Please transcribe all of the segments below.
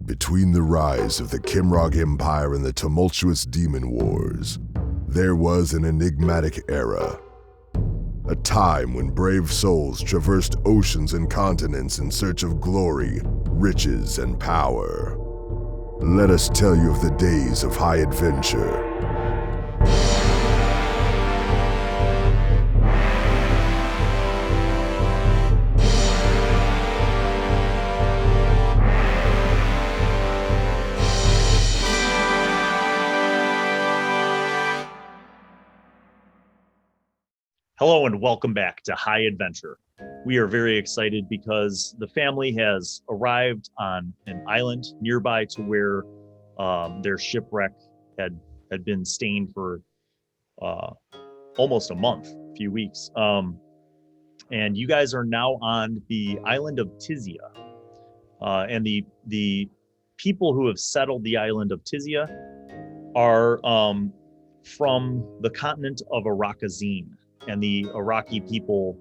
Between the rise of the Kimrog Empire and the tumultuous Demon Wars, there was an enigmatic era. A time when brave souls traversed oceans and continents in search of glory, riches, and power. Let us tell you of the days of high adventure. Hello and welcome back to High Adventure. We are very excited because the family has arrived on an island nearby to where their shipwreck had been staying for almost a few weeks. And you guys are now on the island of Tizia. And the people who have settled the island of Tizia are from the continent of Arakazine. And the Iraqi people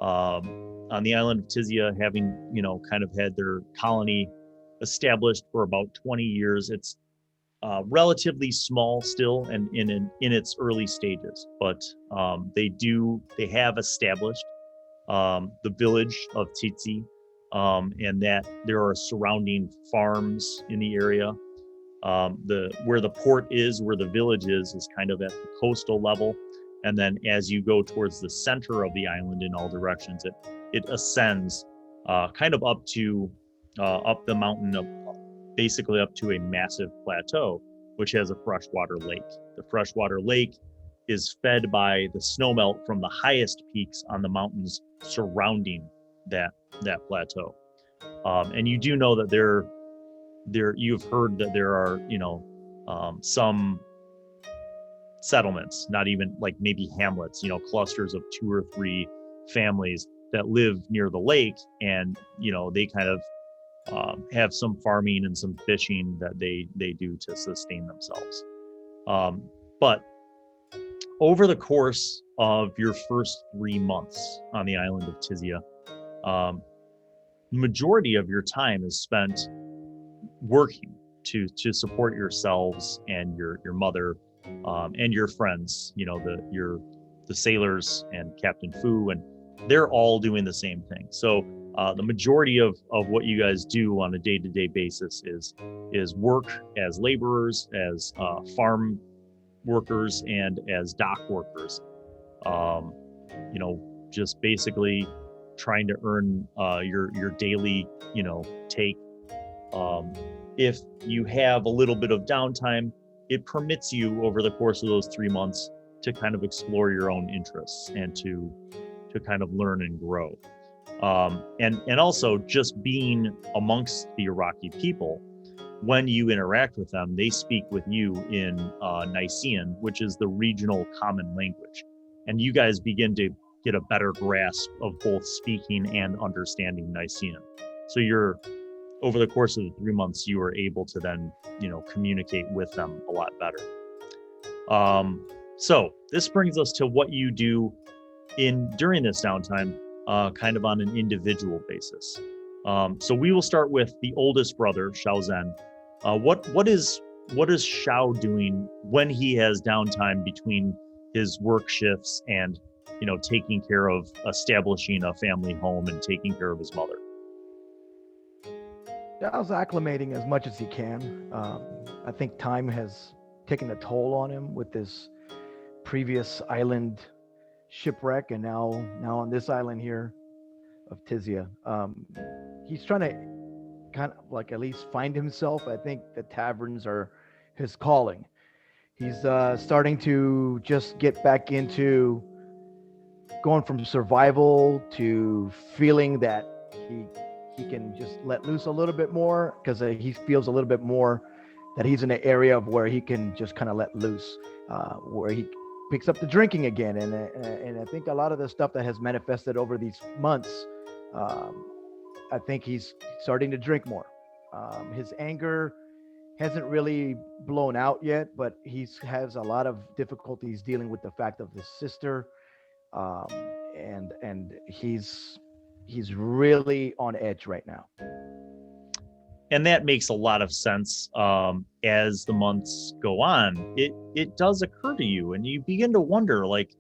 on the island of Tizia, having kind of had their colony established for about 20 years. It's relatively small still and in its early stages, but they have established the village of Tizi, and that there are surrounding farms in the area. Where the port is, where the village is kind of at the coastal level. And then as you go towards the center of the island in all directions, it ascends kind of up the mountain, basically up to a massive plateau, which has a freshwater lake. The freshwater lake is fed by the snowmelt from the highest peaks on the mountains surrounding that plateau. And you do know that you've heard that there are, some settlements, not even like maybe hamlets, clusters of 2 or 3 families that live near the lake, and they kind of have some farming and some fishing that they do to sustain themselves. But over the course of your first 3 months on the island of Tizia, majority of your time is spent working to support yourselves and your mother, and your friends, the sailors and Captain Fu, and they're all doing the same thing. So the majority of what you guys do on a day-to-day basis is work as laborers, as farm workers, and as dock workers. Just basically trying to earn your daily, take. If you have a little bit of downtime, it permits you over the course of those 3 months to kind of explore your own interests and to kind of learn and grow. And also just being amongst the Iraqi people, when you interact with them, they speak with you in Nisian, which is the regional common language. And you guys begin to get a better grasp of both speaking and understanding Nisian. So over the course of the 3 months, you are able to then, communicate with them a lot better. So this brings us to what you do during this downtime, kind of on an individual basis. So we will start with the oldest brother, Shao Zhen. What is Shao doing when he has downtime between his work shifts and, taking care of establishing a family home and taking care of his mother? Shao's acclimating as much as he can. I think time has taken a toll on him with this previous island shipwreck, and now on this island here of Tizia. He's trying to kind of like at least find himself. I think the taverns are his calling. He's starting to just get back into going from survival to feeling that he can just let loose a little bit more, because he feels a little bit more that he's in an area of where he can just kind of let loose, where he picks up the drinking again. And I think a lot of the stuff that has manifested over these months, I think he's starting to drink more. His anger hasn't really blown out yet, but he has a lot of difficulties dealing with the fact of his sister, and he's really on edge right now. and that makes a lot of sense. As the months go on, it does occur to you, and you begin to wonder, like,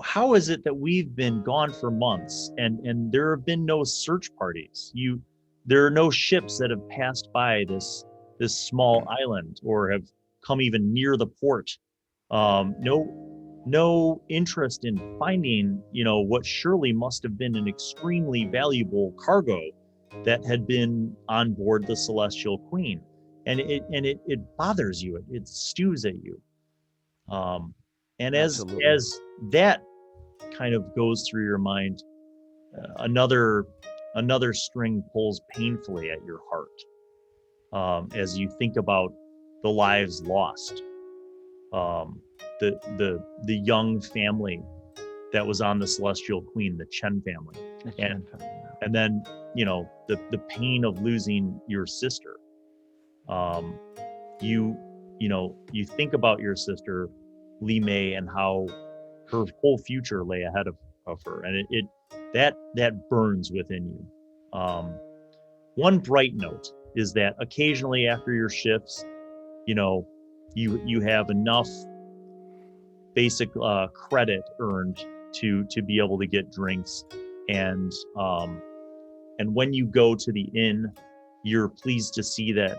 how is it that we've been gone for months and there have been no search parties? There are no ships that have passed by this small island or have come even near the port. No interest in finding, what surely must have been an extremely valuable cargo that had been on board the Celestial Queen. And it bothers you. It stews at you. And Absolutely. as that kind of goes through your mind, another string pulls painfully at your heart, as you think about the lives lost, the young family that was on the Celestial Queen, the Chen family, and then the pain of losing your sister. You think about your sister, Li Mei, and how her whole future lay ahead of her, and that burns within you. One bright note is that occasionally after your shifts, you have enough basic credit earned to be able to get drinks, and when you go to the inn, you're pleased to see that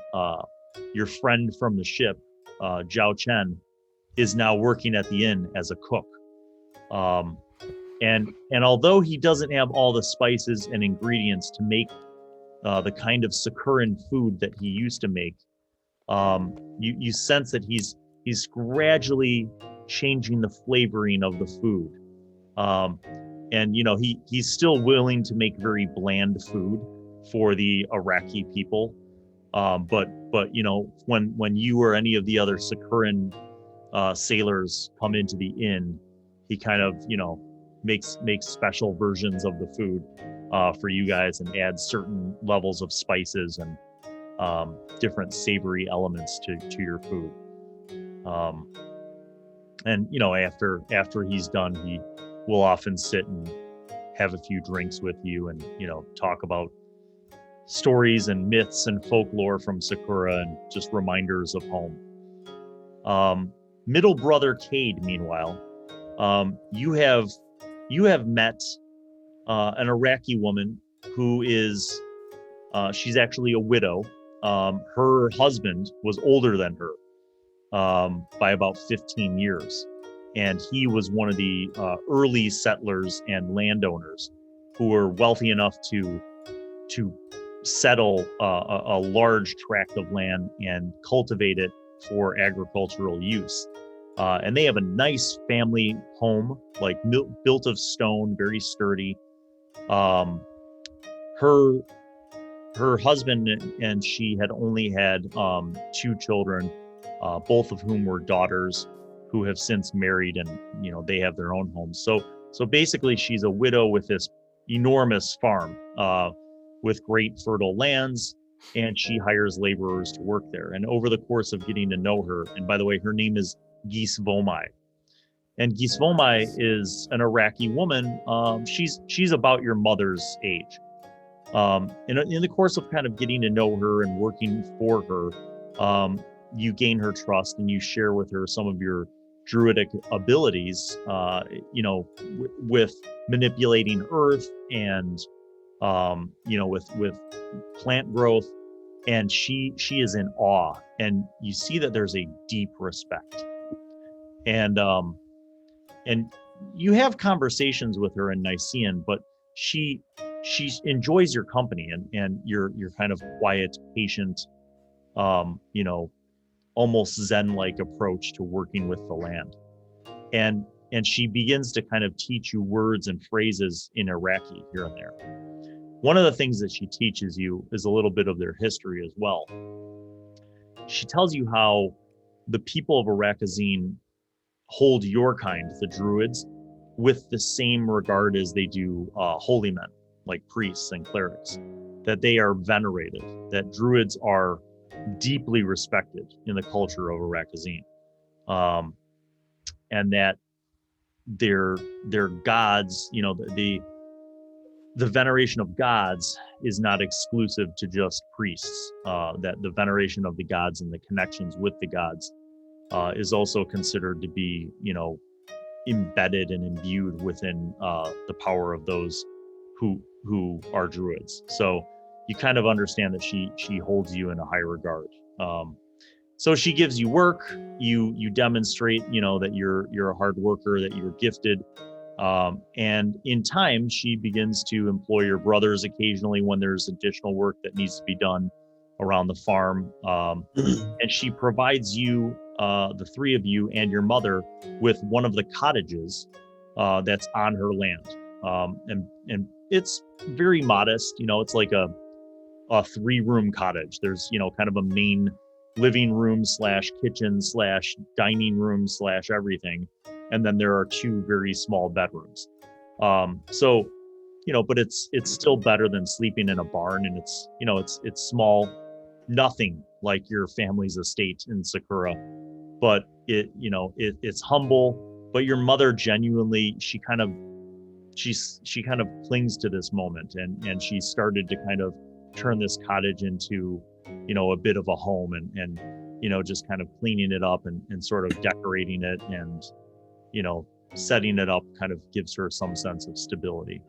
your friend from the ship, Zhao Chen, is now working at the inn as a cook. And although he doesn't have all the spices and ingredients to make the kind of Sacuran food that he used to make, you sense that he's gradually changing the flavoring of the food. And he's still willing to make very bland food for the Iraqi people. But when you or any of the other Sacuran sailors come into the inn, he kind of makes special versions of the food for you guys, and adds certain levels of spices and different savory elements to your food. And after he's done, he will often sit and have a few drinks with you, and talk about stories and myths and folklore from Sacura, and just reminders of home. Middle brother Cade, meanwhile, you have met an Iraqi woman who is she's actually a widow. Her husband was older than her by about 15 years, and he was one of the early settlers and landowners who were wealthy enough to settle a large tract of land and cultivate it for agricultural use. And they have a nice family home, like built of stone, very sturdy. Her husband and she had only had 2 children, both of whom were daughters who have since married, and they have their own homes. So basically, she's a widow with this enormous farm with great fertile lands, and she hires laborers to work there. And over the course of getting to know her, and by the way, her name is Gisvomai. And Gisvomai is an Iraqi woman. She's about your mother's age. In the course of kind of getting to know her and working for her, you gain her trust, and you share with her some of your druidic abilities, with manipulating earth and with plant growth. And she is in awe, and you see that there's a deep respect. And you have conversations with her in Nicean, but she enjoys your company and your kind of quiet, patient, almost Zen-like approach to working with the land. And she begins to kind of teach you words and phrases in Iraqi here and there. One of the things that she teaches you is a little bit of their history as well. She tells you how the people of Arakazine hold your kind, the Druids, with the same regard as they do holy men, like priests and clerics, that they are venerated, that Druids are deeply respected in the culture of Arakazine, and that their gods, the the veneration of gods is not exclusive to just priests. That the veneration of the gods and the connections with the gods is also considered to be, embedded and imbued within the power of those who are druids. So you kind of understand that she holds you in a high regard. So she gives you work. You demonstrate, that you're a hard worker, that you're gifted. And in time, she begins to employ your brothers occasionally when there's additional work that needs to be done around the farm. And she provides you, the three of you and your mother, with one of the cottages that's on her land. And it's very modest. It's like a 3-room cottage. There's, kind of a main living room / kitchen / dining room / everything. And then there are 2 very small bedrooms. So, but it's still better than sleeping in a barn, and it's small, nothing like your family's estate in Sacura, but it's humble. But your mother genuinely, she kind of clings to this moment, and she started to kind of turn this cottage into, a bit of a home, and just kind of cleaning it up and sort of decorating it, and setting it up kind of gives her some sense of stability.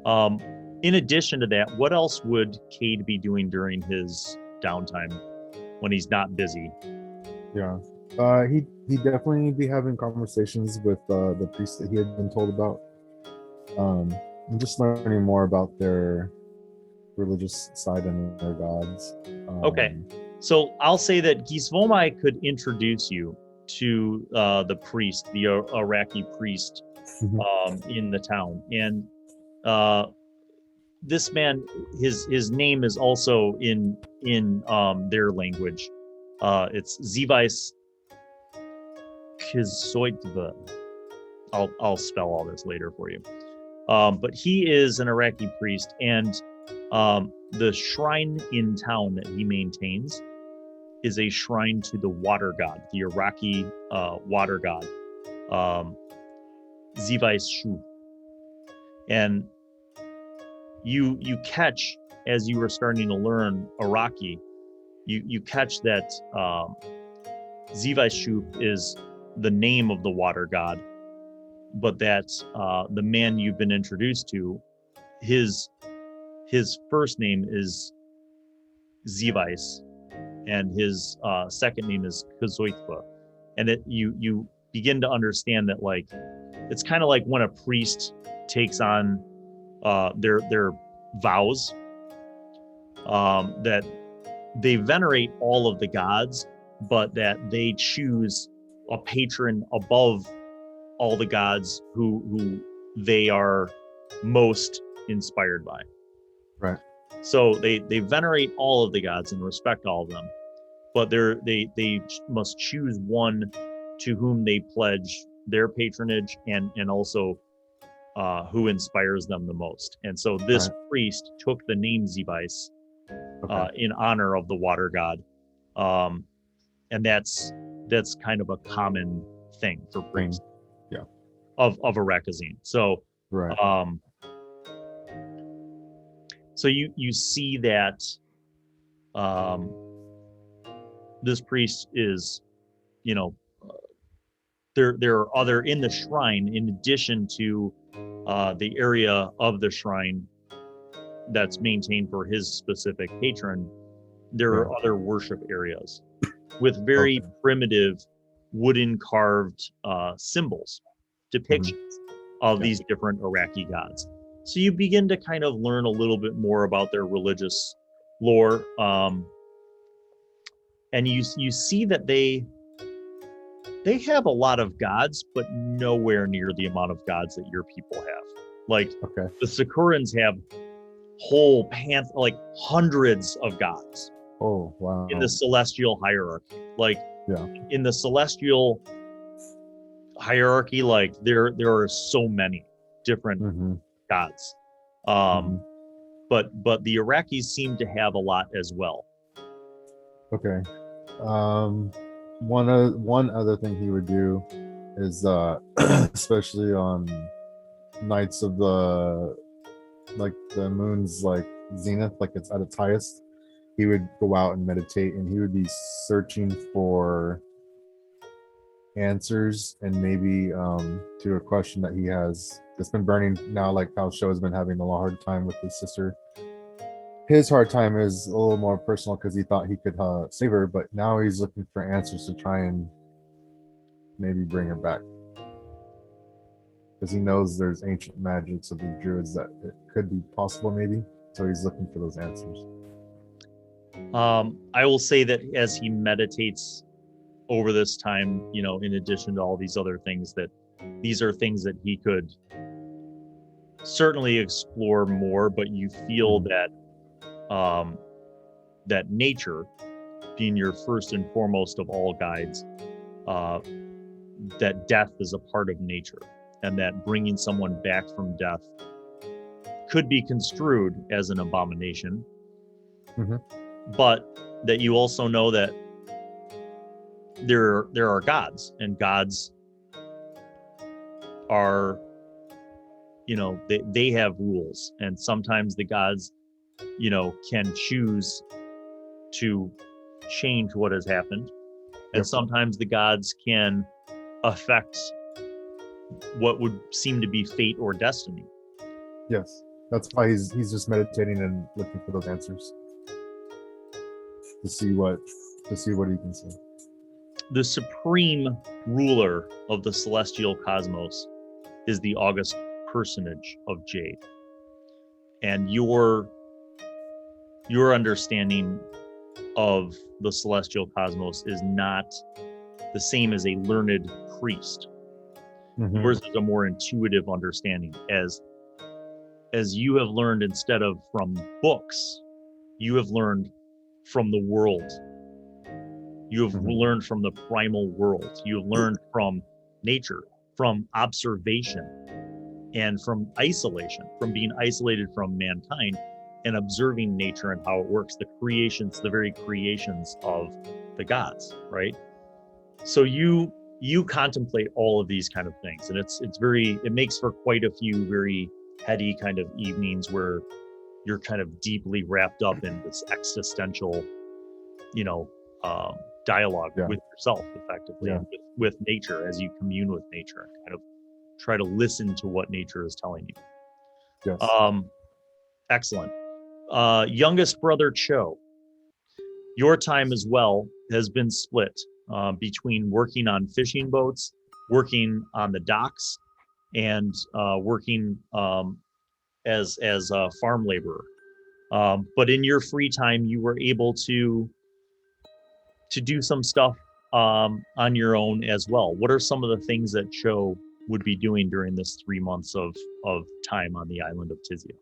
In addition to that, what else would Cade be doing during his downtime when he's not busy? Yeah, he'd definitely be having conversations with the priest that he had been told about, and just learning more about their religious side and their gods. Okay, so I'll say that Gisvomai could introduce you to the priest, the Iraqi priest in the town, and this man, his name is also in their language. It's Zivais Kizoitva. I'll spell all this later for you. But he is an Iraqi priest, and the shrine in town that he maintains is a shrine to the water god, the Iraqi water god, Zivais Shu. And you catch, as you were starting to learn Iraqi, you catch that Zivais Shu is the name of the water god, but that the man you've been introduced to, his first name is Zivais, and his second name is Kazoitva. And you begin to understand that, like, it's kind of like when a priest takes on their vows, that they venerate all of the gods, but that they choose a patron above all the gods who they are most inspired by. Right. So they venerate all of the gods and respect all of them, but they must choose one to whom they pledge their patronage and also who inspires them the most. And so this priest took the name Zivais in honor of the water god, and that's kind of a common thing for priests, of Arakazine. So so you see that this priest is, there are other in the shrine, in addition to the area of the shrine that's maintained for his specific patron. There are other worship areas with very primitive wooden carved symbols, depictions of these different Iraqi gods. So you begin to kind of learn a little bit more about their religious lore, and you see that they have a lot of gods, but nowhere near the amount of gods that your people have. Like the Sacurans have whole like hundreds of gods. Oh wow! In the celestial hierarchy, in the celestial hierarchy, like there are so many different gods. But the Iraqis seem to have a lot as well. Okay. One other thing he would do is especially on nights of the moon's like zenith, like it's at its highest, he would go out and meditate, and he would be searching for answers, and maybe to a question that he has that's been burning now, like how Shao has been having a hard time with his sister. His hard time is a little more personal because he thought he could save her, but now he's looking for answers to try and maybe bring her back, because he knows there's ancient magics of the druids that it could be possible, maybe. So he's looking for those answers. I will say that as he meditates over this time, in addition to all these other things, that these are things that he could certainly explore more, but you feel that that nature, being your first and foremost of all guides, that death is a part of nature, and that bringing someone back from death could be construed as an abomination. Mm-hmm. But that you also know that there are gods, and gods are, they have rules, and sometimes the gods, can choose to change what has happened, and sometimes the gods can affect what would seem to be fate or destiny. Yes, that's why he's just meditating and looking for those answers to see what he can see. The supreme ruler of the celestial cosmos is the august personage of Jade, and your understanding of the celestial cosmos is not the same as a learned priest. Mm-hmm. Yours is a more intuitive understanding, as you have learned, instead of from books, you have learned from the world. You have learned from the primal world. You have learned from nature, from observation, and from isolation, from being isolated from mankind and observing nature and how it works, the very creations of the gods, right? So you contemplate all of these kind of things, and it makes for quite a few very heady kind of evenings where you're kind of deeply wrapped up in this existential, dialogue with yourself, effectively, and with nature, as you commune with nature and kind of try to listen to what nature is telling you. Yes. Excellent. Youngest brother Cho, your time as well has been split between working on fishing boats, working on the docks, and working as a farm laborer. But in your free time, you were able to do some stuff on your own as well. What are some of the things that Cho would be doing during this 3 months of time on the island of Tizia?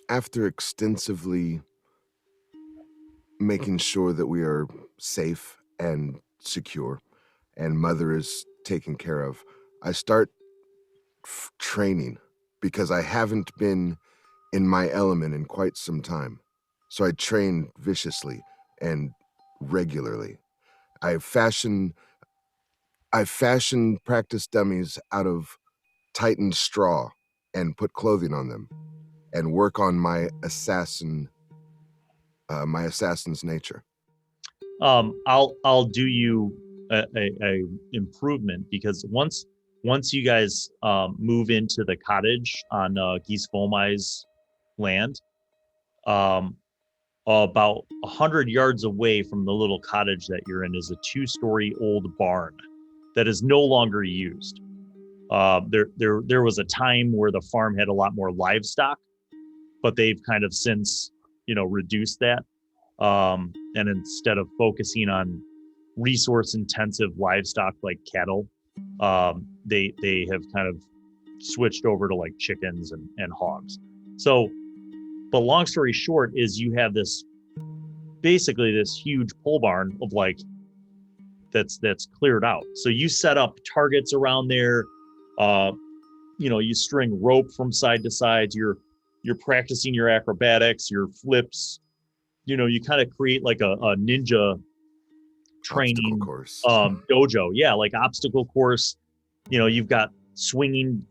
After extensively making sure that we are safe and secure and Mother is taken care of, I start training, because I haven't been in my element in quite some time. So I train viciously and regularly. I fashion practice dummies out of tightened straw and put clothing on them, and work on my assassin's nature. I'll do you a improvement, because once you guys move into the cottage on Gisvomai's land, about 100 yards away from the little cottage that you're in is a 2-story old barn that is no longer used. There was a time where the farm had a lot more livestock, but they've kind of since reduced that, and instead of focusing on resource intensive livestock like cattle, they have kind of switched over to like chickens and hogs. So, but long story short is you have basically this huge pole barn of that's cleared out. So you set up targets around there. You string rope from side to side. You're practicing your acrobatics, your flips. You kind of create like a ninja training course. Dojo. Yeah, like obstacle course. You've got swinging,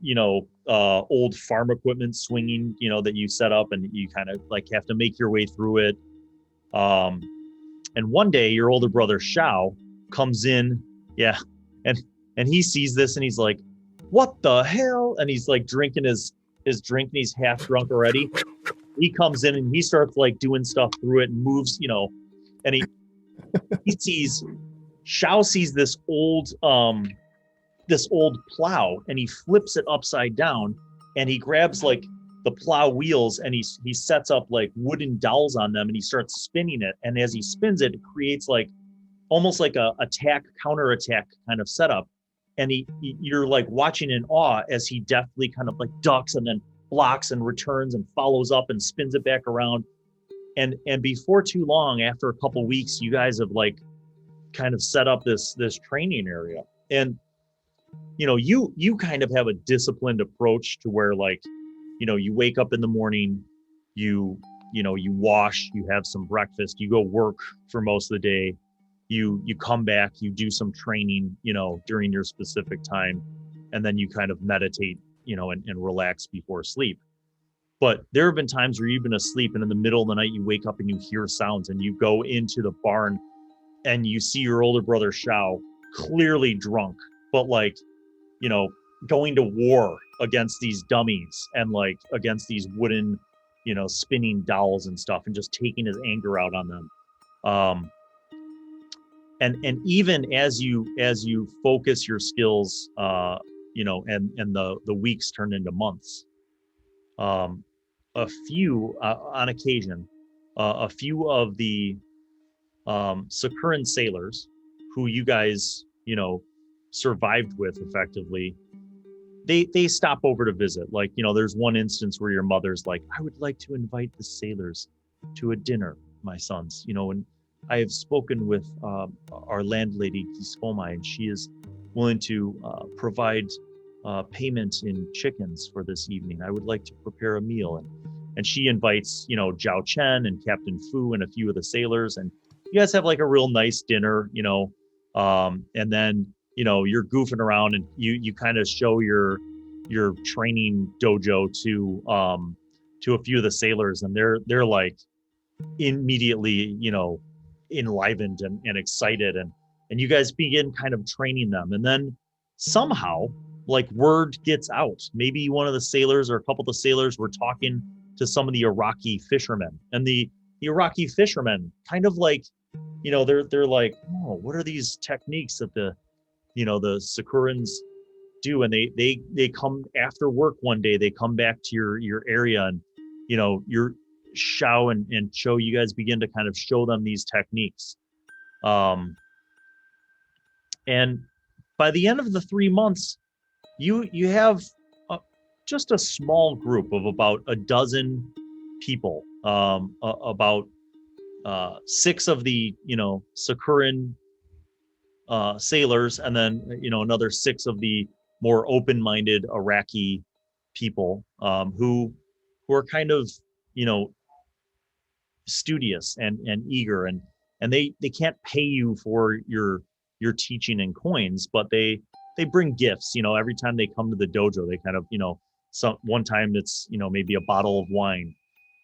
old farm equipment swinging, that you set up, and you kind of like have to make your way through it. And one day your older brother Shao comes in, and he sees this and he's like, "What the hell?" And he's like drinking his drink, and he's half drunk already. He comes in and he starts like doing stuff through it and moves, and he sees Shao sees this old plow, and he flips it upside down, and he grabs like the plow wheels, and he sets up like wooden dowels on them, and he starts spinning it. And as he spins it, it creates like almost like a counter attack kind of setup. And you're like watching in awe as he deftly kind of like ducks and then blocks and returns and follows up and spins it back around. And before too long, after a couple weeks, you guys have like kind of set up this training area. And you kind of have a disciplined approach to where, like, you wake up in the morning, you wash, you have some breakfast, you go work for most of the day, you come back, you do some training, during your specific time, and then you kind of meditate, and relax before sleep. But there have been times where you've been asleep, and in the middle of the night, you wake up and you hear sounds, and you go into the barn and you see your older brother Shao clearly drunk, but like, going to war against these dummies and like against these wooden, spinning dowels and stuff, and just taking his anger out on them. And even as you focus your skills, and the weeks turn into months, a few on occasion, a few of the Sacuran sailors who you guys, survived with effectively, they stop over to visit. Like, there's one instance where your mother's like, "I would like to invite the sailors to a dinner, my sons, and I have spoken with our landlady Kiskoma, and she is willing to provide payment in chickens for this evening. I would like to prepare a meal." And she invites, Zhao Chen and Captain Fu and a few of the sailors, and you guys have like a real nice dinner, and then, you're goofing around, and you kind of show your training dojo to a few of the sailors, and they're like immediately, enlivened and excited, and you guys begin kind of training them. And then somehow, like, word gets out. Maybe one of the sailors or a couple of the sailors were talking to some of the Iraqi fishermen, and the Iraqi fishermen kind of like, they're like, "Oh, what are these techniques that the Sacurans do?" And they come after work one day, they come back to your area, and your Shao and Cho, you guys begin to kind of show them these techniques. And by the end of the 3 months, you have just a small group of about a dozen people, about 6 of the Sacuran sailors, and then another 6 of the more open-minded Iraqi people, who are kind of studious and eager, and they can't pay you for your teaching in coins, but they bring gifts. Every time they come to the dojo, they kind of one time it's maybe a bottle of wine,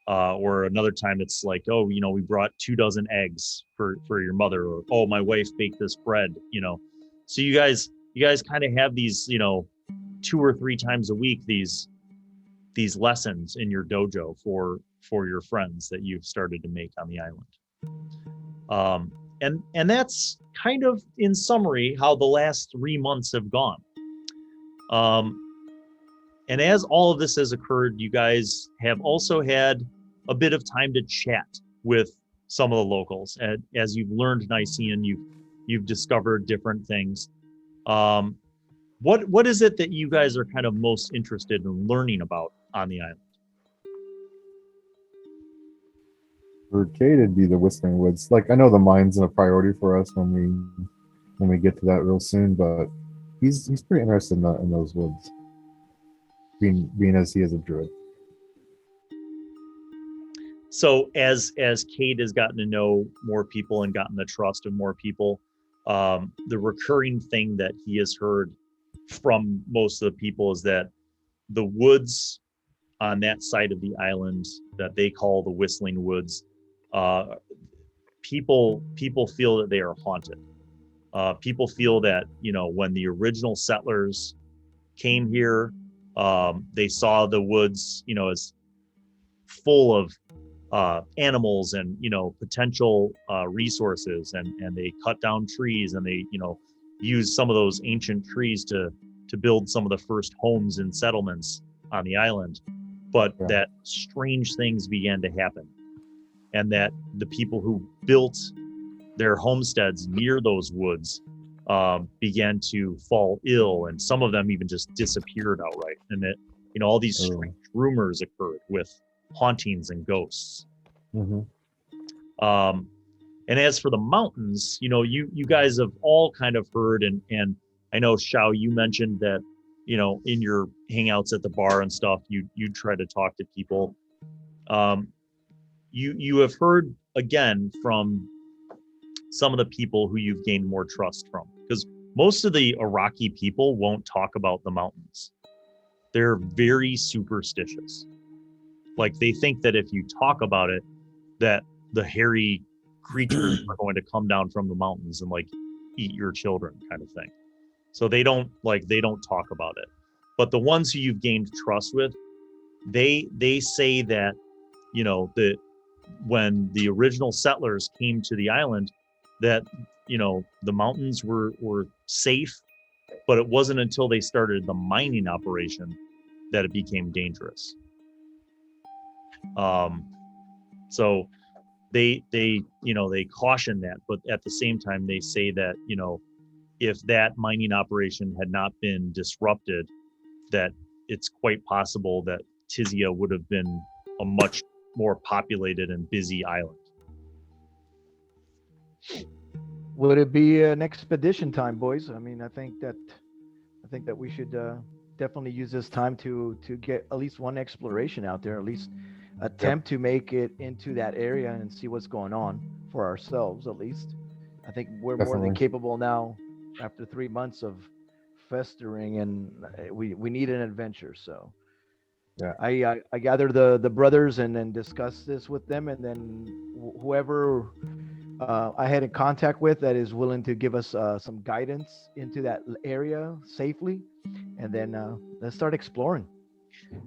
or another time it's like, "Oh, we brought 24 eggs for your mother," or, "Oh, my wife baked this bread." So you guys kind of have these 2 or 3 times a week, these lessons in your dojo for your friends that you've started to make on the island. And that's kind of, in summary, how the last 3 months have gone. And as all of this has occurred, you guys have also had a bit of time to chat with some of the locals. And as you've learned Nicean, you've discovered different things. What is it that you guys are kind of most interested in learning about on the island? For Cade, it'd be the Whispering Woods. Like, I know the mine's a priority for us when we get to that real soon, but he's pretty interested in those woods, being as he is a druid. So as Cade has gotten to know more people and gotten the trust of more people, the recurring thing that he has heard from most of the people is that the woods on that side of the island that they call the Whistling Woods, people feel that they are haunted. People feel that, when the original settlers came here, they saw the woods, as full of animals and, potential resources, and they cut down trees, and they, used some of those ancient trees to build some of the first homes and settlements on the island. But that strange things began to happen, and that the people who built their homesteads near those woods began to fall ill, and some of them even just disappeared outright. And that, all these strange rumors occurred with hauntings and ghosts. And as for the mountains, you guys have all kind of heard, and I know, Shao, you mentioned that, in your hangouts at the bar and stuff, you try to talk to people. You have heard again from some of the people who you've gained more trust from, because most of the Iraqi people won't talk about the mountains. They're very superstitious. Like, they think that if you talk about it, that the hairy creatures are going to come down from the mountains and eat your children, kind of thing. So they don't talk about it. But the ones who you've gained trust with, they say that, that when the original settlers came to the island, that, the mountains were safe, but it wasn't until they started the mining operation that it became dangerous. So they caution that, but at the same time, they say that, if that mining operation had not been disrupted, that it's quite possible that Tizia would have been a much more populated and busy island. Would it be an expedition time, boys? I mean, I think that we should definitely use this time to get at least one exploration out there, at least attempt to make it into that area and see what's going on for ourselves, at least. I think we're more than capable now after 3 months of festering, and we need an adventure. So I gather the brothers and then discuss this with them, and then whoever I had in contact with that is willing to give us some guidance into that area safely, and then let's start exploring.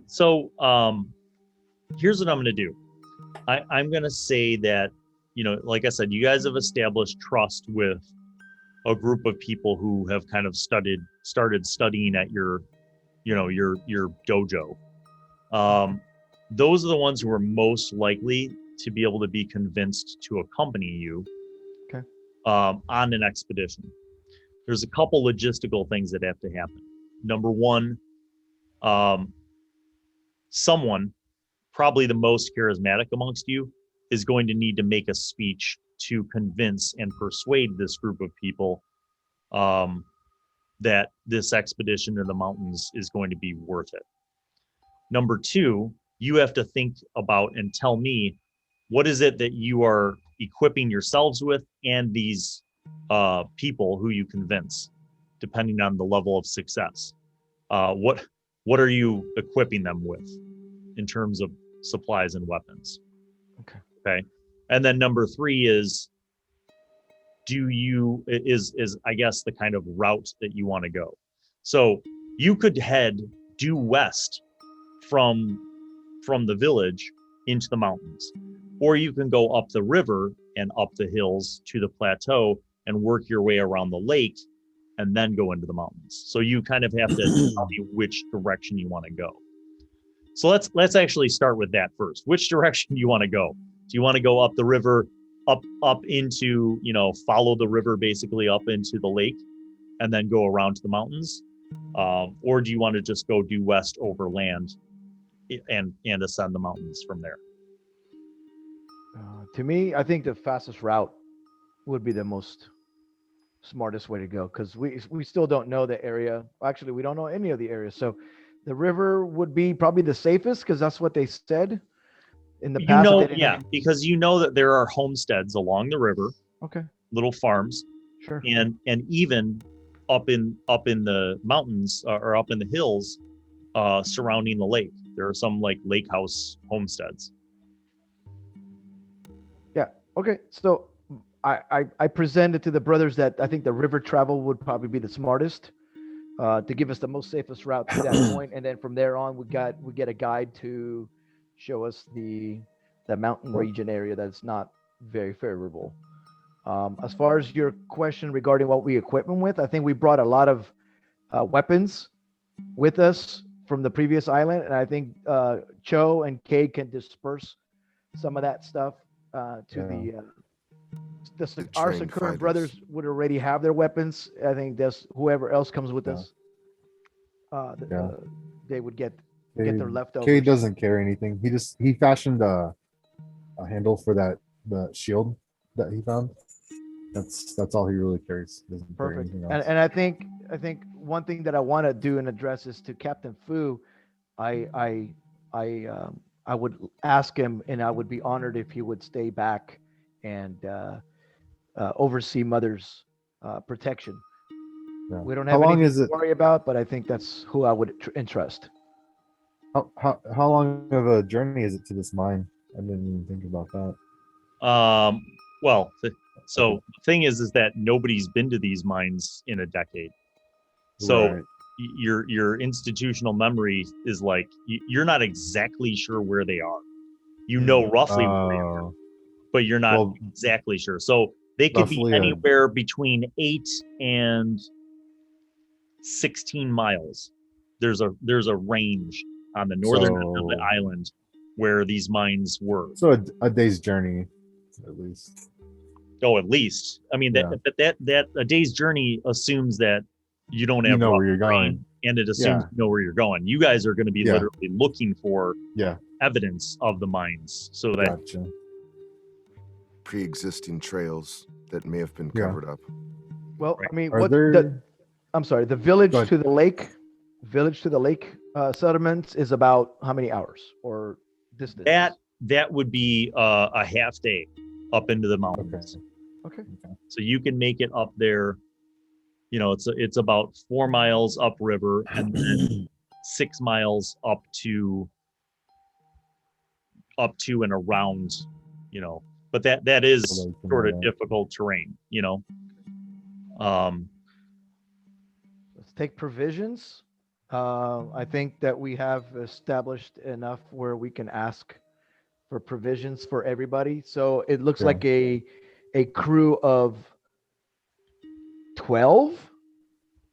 So here's what I'm going to do. I'm going to say that, like I said, you guys have established trust with a group of people who have kind of started studying at your dojo. Those are the ones who are most likely to be able to be convinced to accompany you on an expedition. There's a couple logistical things that have to happen. Number one, someone, probably the most charismatic amongst you, is going to need to make a speech to convince and persuade this group of people that this expedition in the mountains is going to be worth it. Number two, you have to think about and tell me, what is it that you are equipping yourselves with and these people who you convince, depending on the level of success. What are you equipping them with in terms of supplies and weapons? Okay. And then number three is, is I guess the kind of route that you want to go. So you could head due west from the village into the mountains, or you can go up the river and up the hills to the plateau and work your way around the lake and then go into the mountains. So you kind of have to tell me which direction you want to go. So let's actually start with that first. Which direction do you want to go? Do you want to go up the river, up into, follow the river basically up into the lake and then go around to the mountains? Or do you want to just go due west over land and ascend the mountains from there? To me, I think the fastest route would be the most smartest way to go, because we still don't know the area. Actually, we don't know any of the areas. So the river would be probably the safest, because that's what they said in the past. Because that there are homesteads along the river. Okay. Little farms. Sure. And even up in the mountains or up in the hills surrounding the lake. There are some like lake house homesteads. Yeah. Okay. So I presented to the brothers that I think the river travel would probably be the smartest to give us the most safest route to that point, and then from there on we get a guide to show us the mountain region area that's not very favorable. As far as your question regarding what we equip them with, I think we brought a lot of weapons with us from the previous island, and I think Cho and Cade can disperse some of that stuff to our trained Sacuran fighters. brothers would already have their weapons. I think that's whoever else comes with us. They would get their leftovers. Cade doesn't carry anything. He fashioned a handle for the shield that he found. That's all he really carries. He doesn't carry Perfect. anything else. And I think one thing that I want to do and address is to Captain Fu. I would ask him, and I would be honored if he would stay back and oversee Mother's protection. Yeah. We don't How have long anything is to it? worry about, but I think that's who I would entrust. How long of a journey is it to this mine? I didn't even think about that. Well, so the thing is that nobody's been to these mines in a decade. So Right. your institutional memory is like you're not exactly sure where they are. You know roughly where they are, but you're not exactly sure. So they could be roughly anywhere between 8 and 16 miles. There's a range on the northern end of the island where these mines were. So a day's journey, at least. Oh, at least. I mean, that a day's journey assumes that you don't have know where you're terrain, going, and it assumes you know where you're going. You guys are going to be literally looking for evidence of the mines, so that Gotcha. Pre-existing trails that may have been covered up. Well, I mean, I'm sorry, the village to the lake settlements is about how many hours or distance? That would be a half day up into the mountains. Okay. So you can make it up there. You know, it's about 4 miles upriver and then 6 miles up to and around, you know, but that is sort of difficult terrain, you know. Let's take provisions. I think that we have established enough where we can ask for provisions for everybody. So it looks like a crew of 12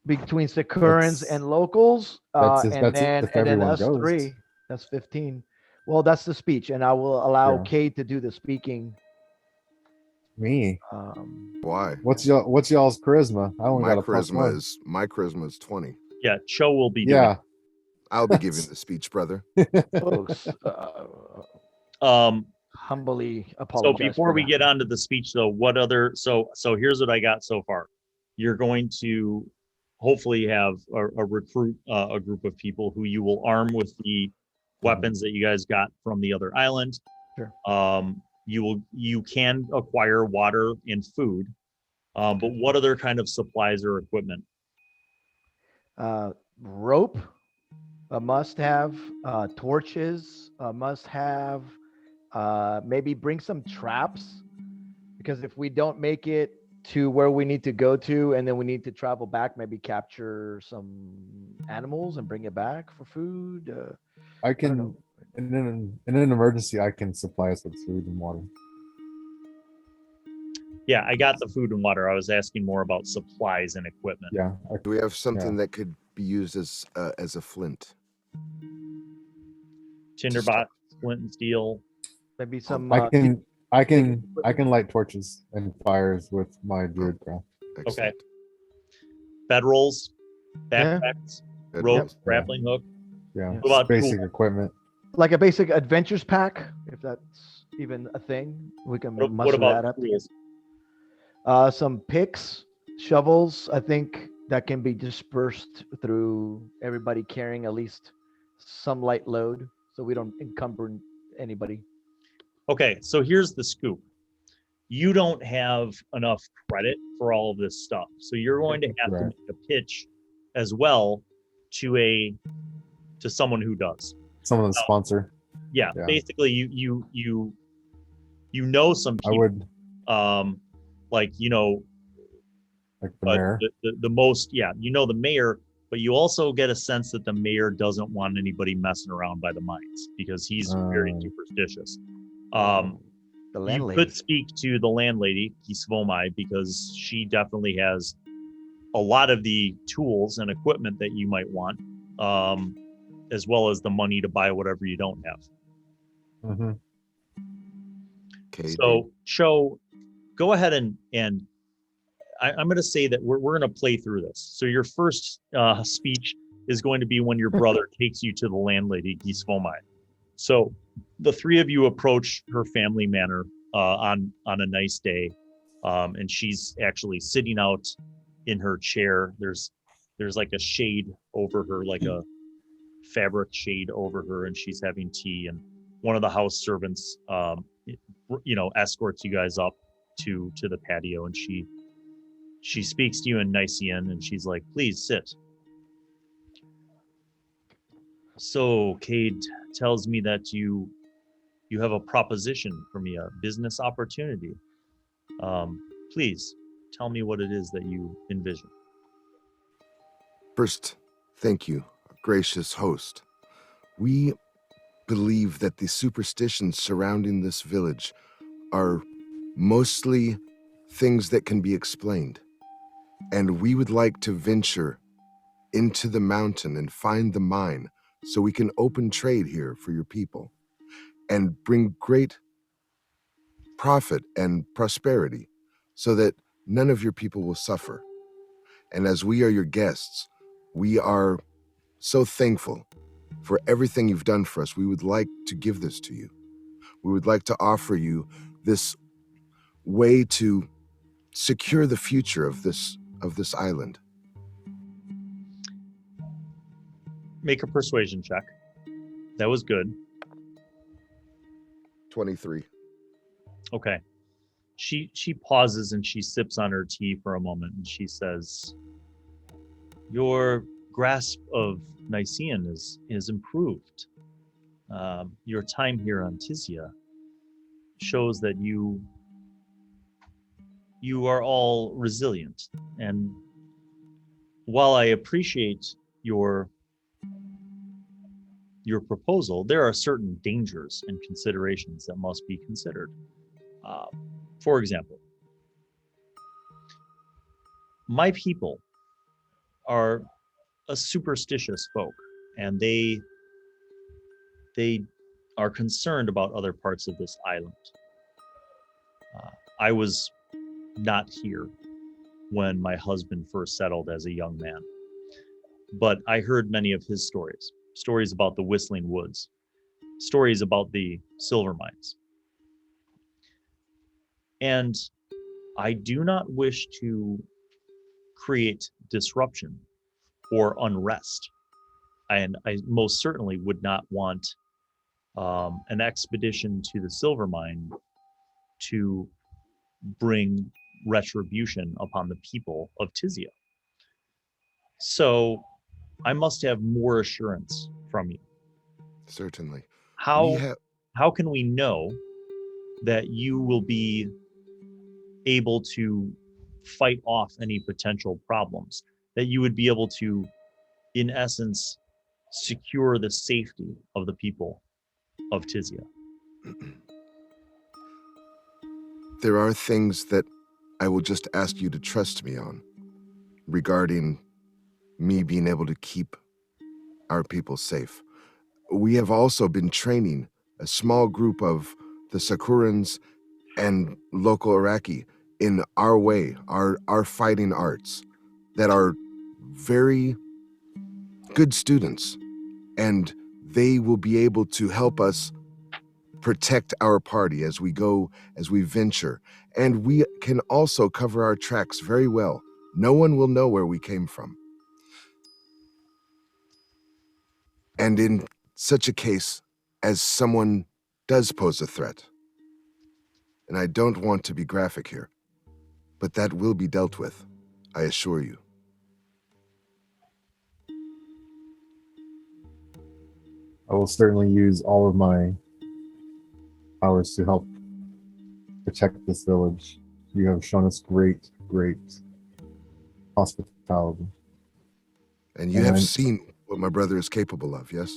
between Sacurans and locals, and then us goes. 3. That's 15. Well, that's the speech, and I will allow Cade to do the speaking. Me? Why? What's y'all's charisma? I only got a +1. My charisma is 20. Yeah, Cho will be doing it. I'll be giving the speech, brother. Folks, humbly apologize. So before we get onto the speech, though, what other? So here's what I got so far. You're going to hopefully have a recruit a group of people who you will arm with the weapons that you guys got from the other island. Sure. You can acquire water and food, but what other kind of supplies or equipment? Rope, a must-have. Torches, a must-have. Maybe bring some traps, because if we don't make it to where we need to go to and then we need to travel back, maybe capture some animals and bring it back for food. I can, in an emergency, I can supply us with food and water. Yeah, I got the food and water. I was asking more about supplies and equipment. Yeah. Do we have something that could be used as a flint? Tinderbox, flint and steel. Maybe some. I can light torches and fires with my Druid craft. Okay. Bedrolls, backpacks, rope, grappling hook. Yeah. What about basic equipment? Like a basic adventures pack, if that's even a thing. We can muster that up. Tools? Some picks, shovels. I think that can be dispersed through everybody carrying at least some light load, so we don't encumber anybody. Okay, so here's the scoop. you don't have enough credit for all of this stuff. So you're going to have to Right. make a pitch as well to someone who does. Someone to sponsor. Yeah, Yeah. basically you know some I people, would like, you know, like the but mayor. the most, yeah, you know, the mayor, but you also get a sense that the mayor doesn't want anybody messing around by the mines because he's very superstitious. The You landlady. could speak to the landlady, Kisvomai, because she definitely has a lot of the tools and equipment that you might want, as well as the money to buy whatever you don't have. Mm-hmm. Cade. So, Cho, go ahead and I'm going to say that we're going to play through this. So your first speech is going to be when your brother takes you to the landlady, Gisvomai. So the three of you approach her family manor on a nice day, and she's actually sitting out in her chair. There's like a shade over her, like a fabric shade over her, and she's having tea. And one of the house servants, escorts you guys up to the patio, and she speaks to you in Nisian, and she's like, "Please sit." So Cade tells me that you have a proposition for me, a business opportunity. Please tell me what it is that you envision. First, thank you, gracious host. We believe that the superstitions surrounding this village are mostly things that can be explained. And we would like to venture into the mountain and find the mine so we can open trade here for your people and bring great profit and prosperity so that none of your people will suffer. And as we are your guests, we are so thankful for everything you've done for us. We would like to give this to you. We would like to offer you this way to secure the future of this island. Make a persuasion check. That was good. 23. Okay. She pauses and she sips on her tea for a moment, and she says, "Your grasp of Nicean is improved. Your time here on Tisia shows that you are all resilient. And while I appreciate your proposal, there are certain dangers and considerations that must be considered. For example, my people are a superstitious folk, and they are concerned about other parts of this island. I was not here when my husband first settled as a young man, but I heard many of his stories about the Whistling Woods, stories about the silver mines. And I do not wish to create disruption or unrest. And I most certainly would not want an expedition to the silver mine to bring retribution upon the people of Tisia. So I must have more assurance from you. Certainly. How can we know that you will be able to fight off any potential problems, that you would be able to, in essence, secure the safety of the people of Tisia? There are things that I will just ask you to trust me on regarding me being able to keep our people safe. We have also been training a small group of the Sacurans and local Iraqi in our way, our fighting arts, that are very good students, and they will be able to help us protect our party as we venture. And we can also cover our tracks very well. No one will know where we came from. And in such a case, as someone does pose a threat, and I don't want to be graphic here, but that will be dealt with, I assure you. I will certainly use all of my powers to help protect this village. You have shown us great hospitality. And you have seen what my brother is capable of, yes?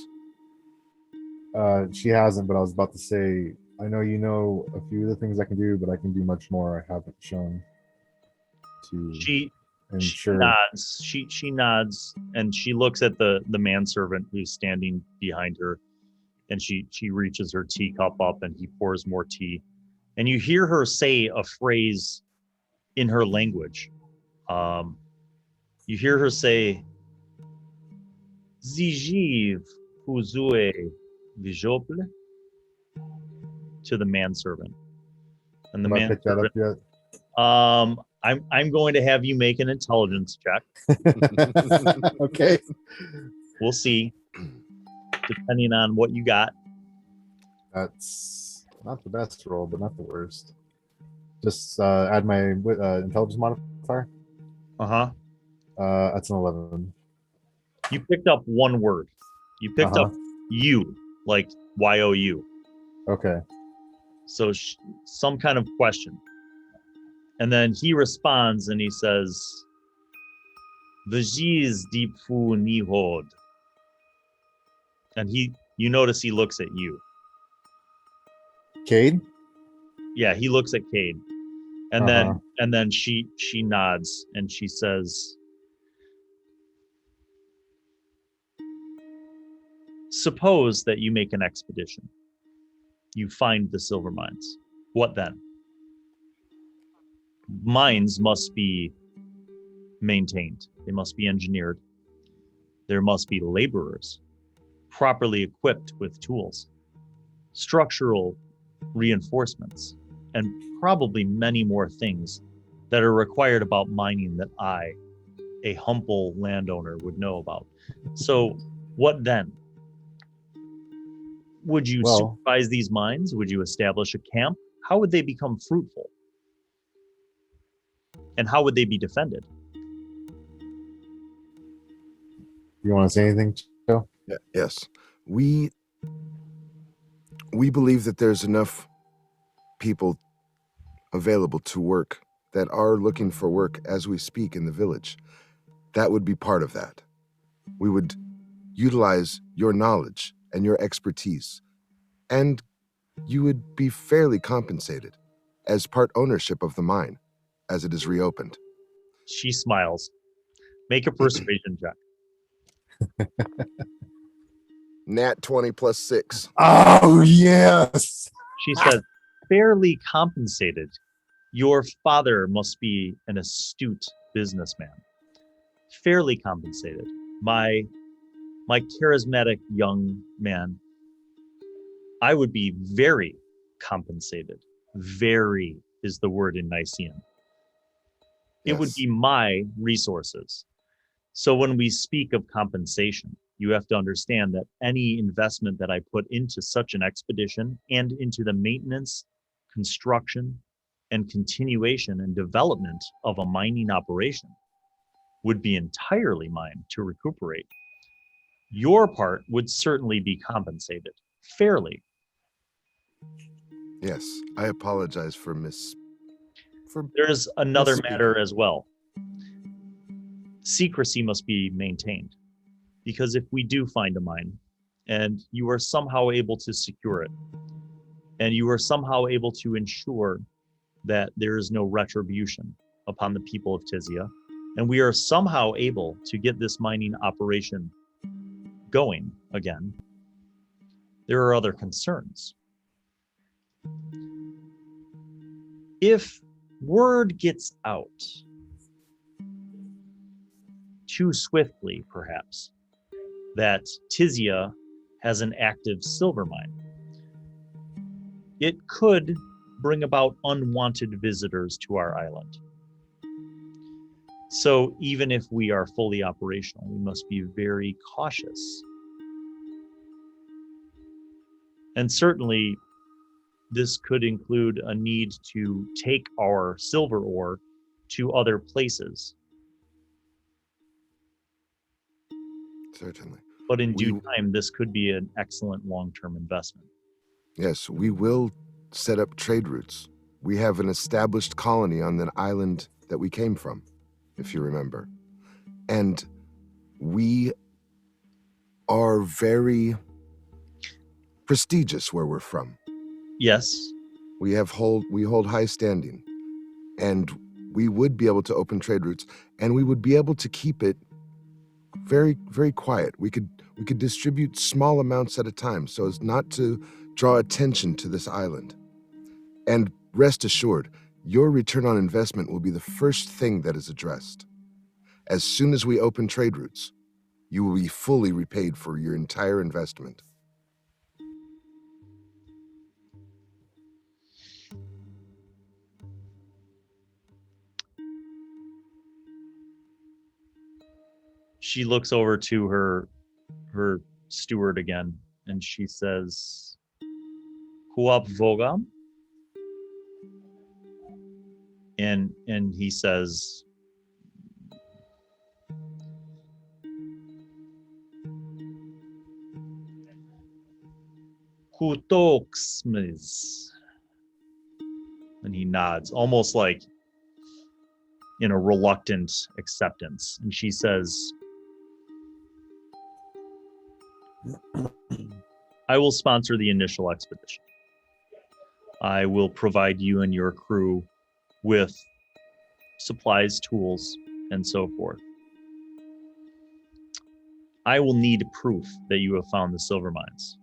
She hasn't, but I was about to say, I know you know a few of the things I can do, but I can do much more I haven't shown to She ensure. nods. She nods, and she looks at the manservant who's standing behind her, and she reaches her teacup up, and he pours more tea, and you hear her say a phrase in her language. You hear her say, "Zijiv fuzue vijople," to the manservant, and the Can I pick that up manservant. yet? I'm going to have you make an intelligence check. Okay. We'll see, depending on what you got. That's not the best roll, but not the worst. Just add my intelligence modifier. That's an 11. You picked up one word. You picked up you, like Y-O-U. Okay. So some kind of question. And then he responds and he says, "Vajiz deep fu nihod." And you notice he looks at you. Cade? Yeah, he looks at Cade. And then she nods and she says, "Suppose that you make an expedition. You find the silver mines. What then? Mines must be maintained. They must be engineered. There must be laborers, properly equipped with tools, structural reinforcements, and probably many more things that are required about mining that I, a humble landowner, would know about. So what then? Would you supervise these mines? Would you establish a camp? How would they become fruitful? And how would they be defended?" You want to say anything, Joe? Yeah, yes. We believe that there's enough people available to work that are looking for work as we speak in the village. That would be part of that. We would utilize your knowledge and your expertise, and you would be fairly compensated as part ownership of the mine as it is reopened. She smiles. Make a persuasion check. Nat 20 plus 6. Oh, yes. She says, "Fairly compensated. Your father must be an astute businessman. Fairly compensated. My charismatic young man, I would be very compensated. Very is the word in Nicean. It would be my resources. So when we speak of compensation, you have to understand that any investment that I put into such an expedition and into the maintenance, construction, and continuation and development of a mining operation would be entirely mine to recuperate. Your part would certainly be compensated fairly." Yes, I apologize for There's another misspeaking. matter as well. Secrecy must be maintained, because if we do find a mine and you are somehow able to secure it, and you are somehow able to ensure that there is no retribution upon the people of Tizia, and we are somehow able to get this mining operation going again, there are other concerns. If word gets out too swiftly, perhaps, that Tizia has an active silver mine, it could bring about unwanted visitors to our island. So even if we are fully operational, we must be very cautious. And certainly, this could include a need to take our silver ore to other places. Certainly. But in due time, this could be an excellent long-term investment. Yes, we will set up trade routes. We have an established colony on the island that we came from, if you remember. And we are very prestigious where we're from. Yes. We hold high standing, and we would be able to open trade routes, and we would be able to keep it very, very quiet. We could distribute small amounts at a time so as not to draw attention to this island. And rest assured, your return on investment will be the first thing that is addressed. As soon as we open trade routes, you will be fully repaid for your entire investment. She looks over to her steward again, and she says, "Huap Vogam?" And he says, "Hutoxmis." And he nods, almost like in a reluctant acceptance. And she says, "I will sponsor the initial expedition. I will provide you and your crew with supplies, tools, and so forth. I will need proof that you have found the silver mines,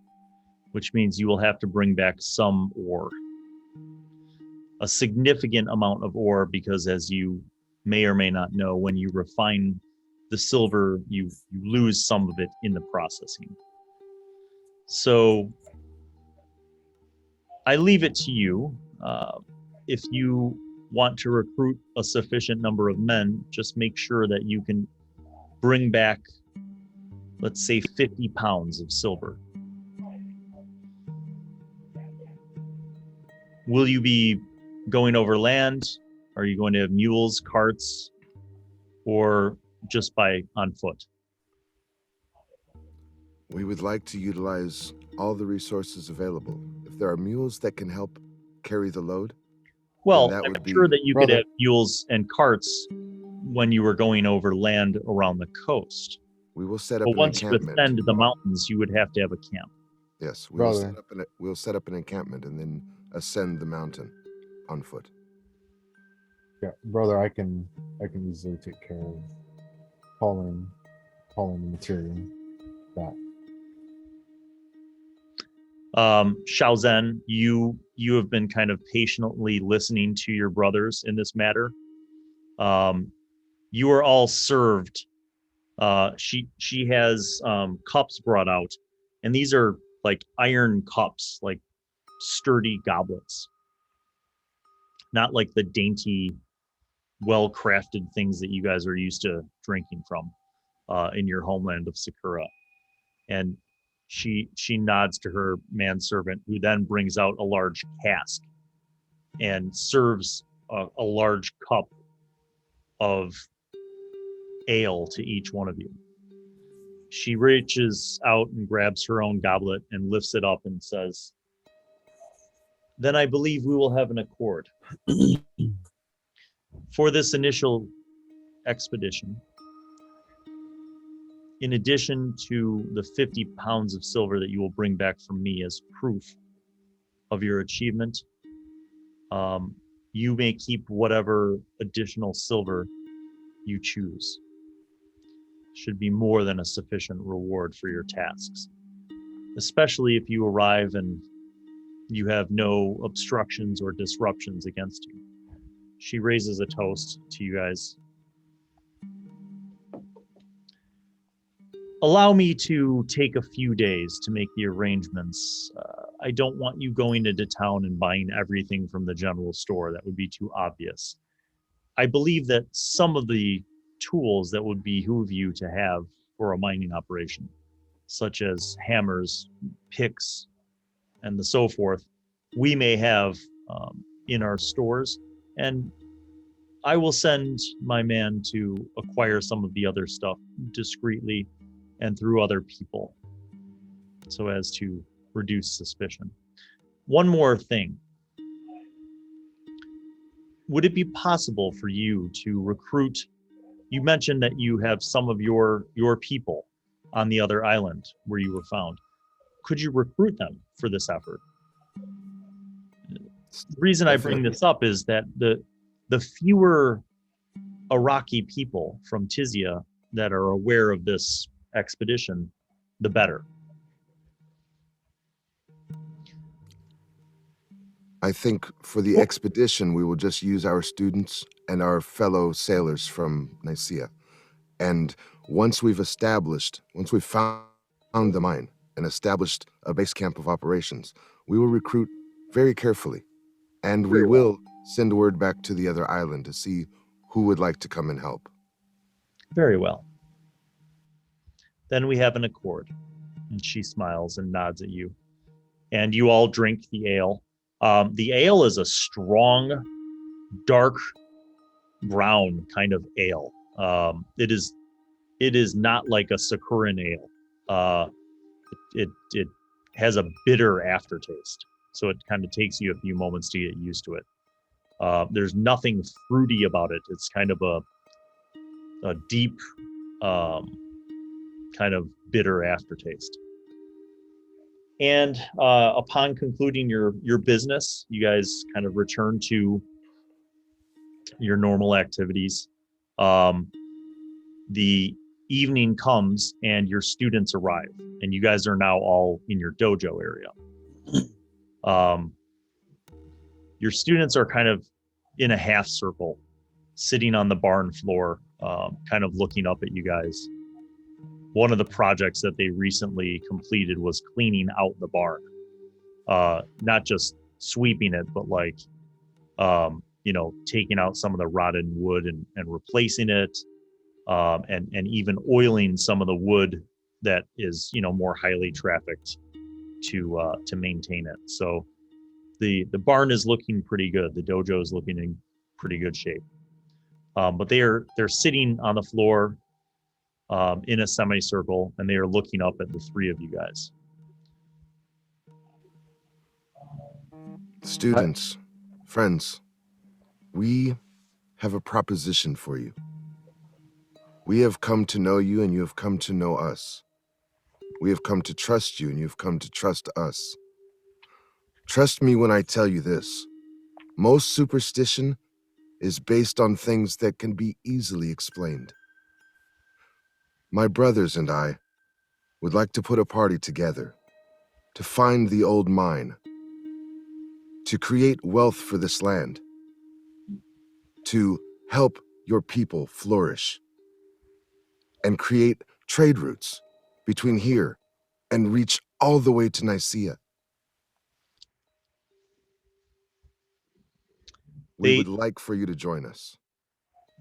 which means you will have to bring back some ore. A significant amount of ore, because as you may or may not know, when you refine the silver, you lose some of it in the processing. So I leave it to you. If you want to recruit a sufficient number of men, just make sure that you can bring back, let's say, 50 pounds of silver. Will you be going over land? Are you going to have mules, carts, or just on foot?" We would like to utilize all the resources available. If there are mules that can help carry the load, well, that I'm would be- sure that you could Brother. have mules and carts when you were going over land around the coast. we will set up But an once you encampment. ascend the mountains, you would have to have a camp. Yes, Brother. we'll set up an encampment and then ascend the mountain on foot. Yeah, brother, I can easily take care of hauling the material back. Shao Zhen, you have been kind of patiently listening to your brothers in this matter. You are all served. She has cups brought out, and these are like iron cups, like sturdy goblets, not like the dainty, well-crafted things that you guys are used to drinking from in your homeland of Sacura. And she nods to her manservant, who then brings out a large cask and serves a large cup of ale to each one of you. She reaches out and grabs her own goblet and lifts it up and says, "Then I believe we will have an accord. For this initial expedition, in addition to the 50 pounds of silver that you will bring back from me as proof of your achievement, you may keep whatever additional silver you choose. Should be more than a sufficient reward for your tasks, especially if you arrive and you have no obstructions or disruptions against you." She raises a toast to you guys. "Allow me to take a few days to make the arrangements. I don't want you going into town and buying everything from the general store. That would be too obvious. I believe that some of the tools that would behoove you to have for a mining operation, such as hammers, picks, and the so forth, we may have in our stores, and I will send my man to acquire some of the other stuff discreetly and through other people, so as to reduce suspicion. One more thing. Would it be possible for you to recruit? You mentioned that you have some of your people on the other island where you were found. Could you recruit them for this effort? The reason I bring this up is that the fewer Iraqi people from Tizia that are aware of this expedition, the better. I think for the expedition, we will just use our students and our fellow sailors from Nisia. And once we've found the mine and established a base camp of operations, we will recruit very carefully. And we will send word back to the other island to see who would like to come and help. Very well. Then we have an accord. And she smiles and nods at you. And you all drink the ale. The ale is a strong, dark brown kind of ale. It is not like a Sacuran ale. It has a bitter aftertaste, so it kind of takes you a few moments to get used to it. There's nothing fruity about it. It's kind of a deep, kind of bitter aftertaste. And upon concluding your business, you guys kind of return to your normal activities. The evening comes and your students arrive, and you guys are now all in your dojo area. Your students are kind of in a half circle, sitting on the barn floor, kind of looking up at you guys. One of the projects that they recently completed was cleaning out the barn. Not just sweeping it, but like, taking out some of the rotten wood and replacing it, and even oiling some of the wood that is, more highly trafficked to maintain it. So the barn is looking pretty good. The dojo is looking in pretty good shape. But they're sitting on the floor in a semicircle, and they are looking up at the three of you guys. Students, friends, we have a proposition for you. We have come to know you, and you have come to know us. We have come to trust you, and you've come to trust us. Trust me when I tell you this. Most superstition is based on things that can be easily explained. My brothers and I would like to put a party together, to find the old mine, to create wealth for this land, to help your people flourish, and create trade routes between here and reach all the way to Nisia. We would like for you to join us.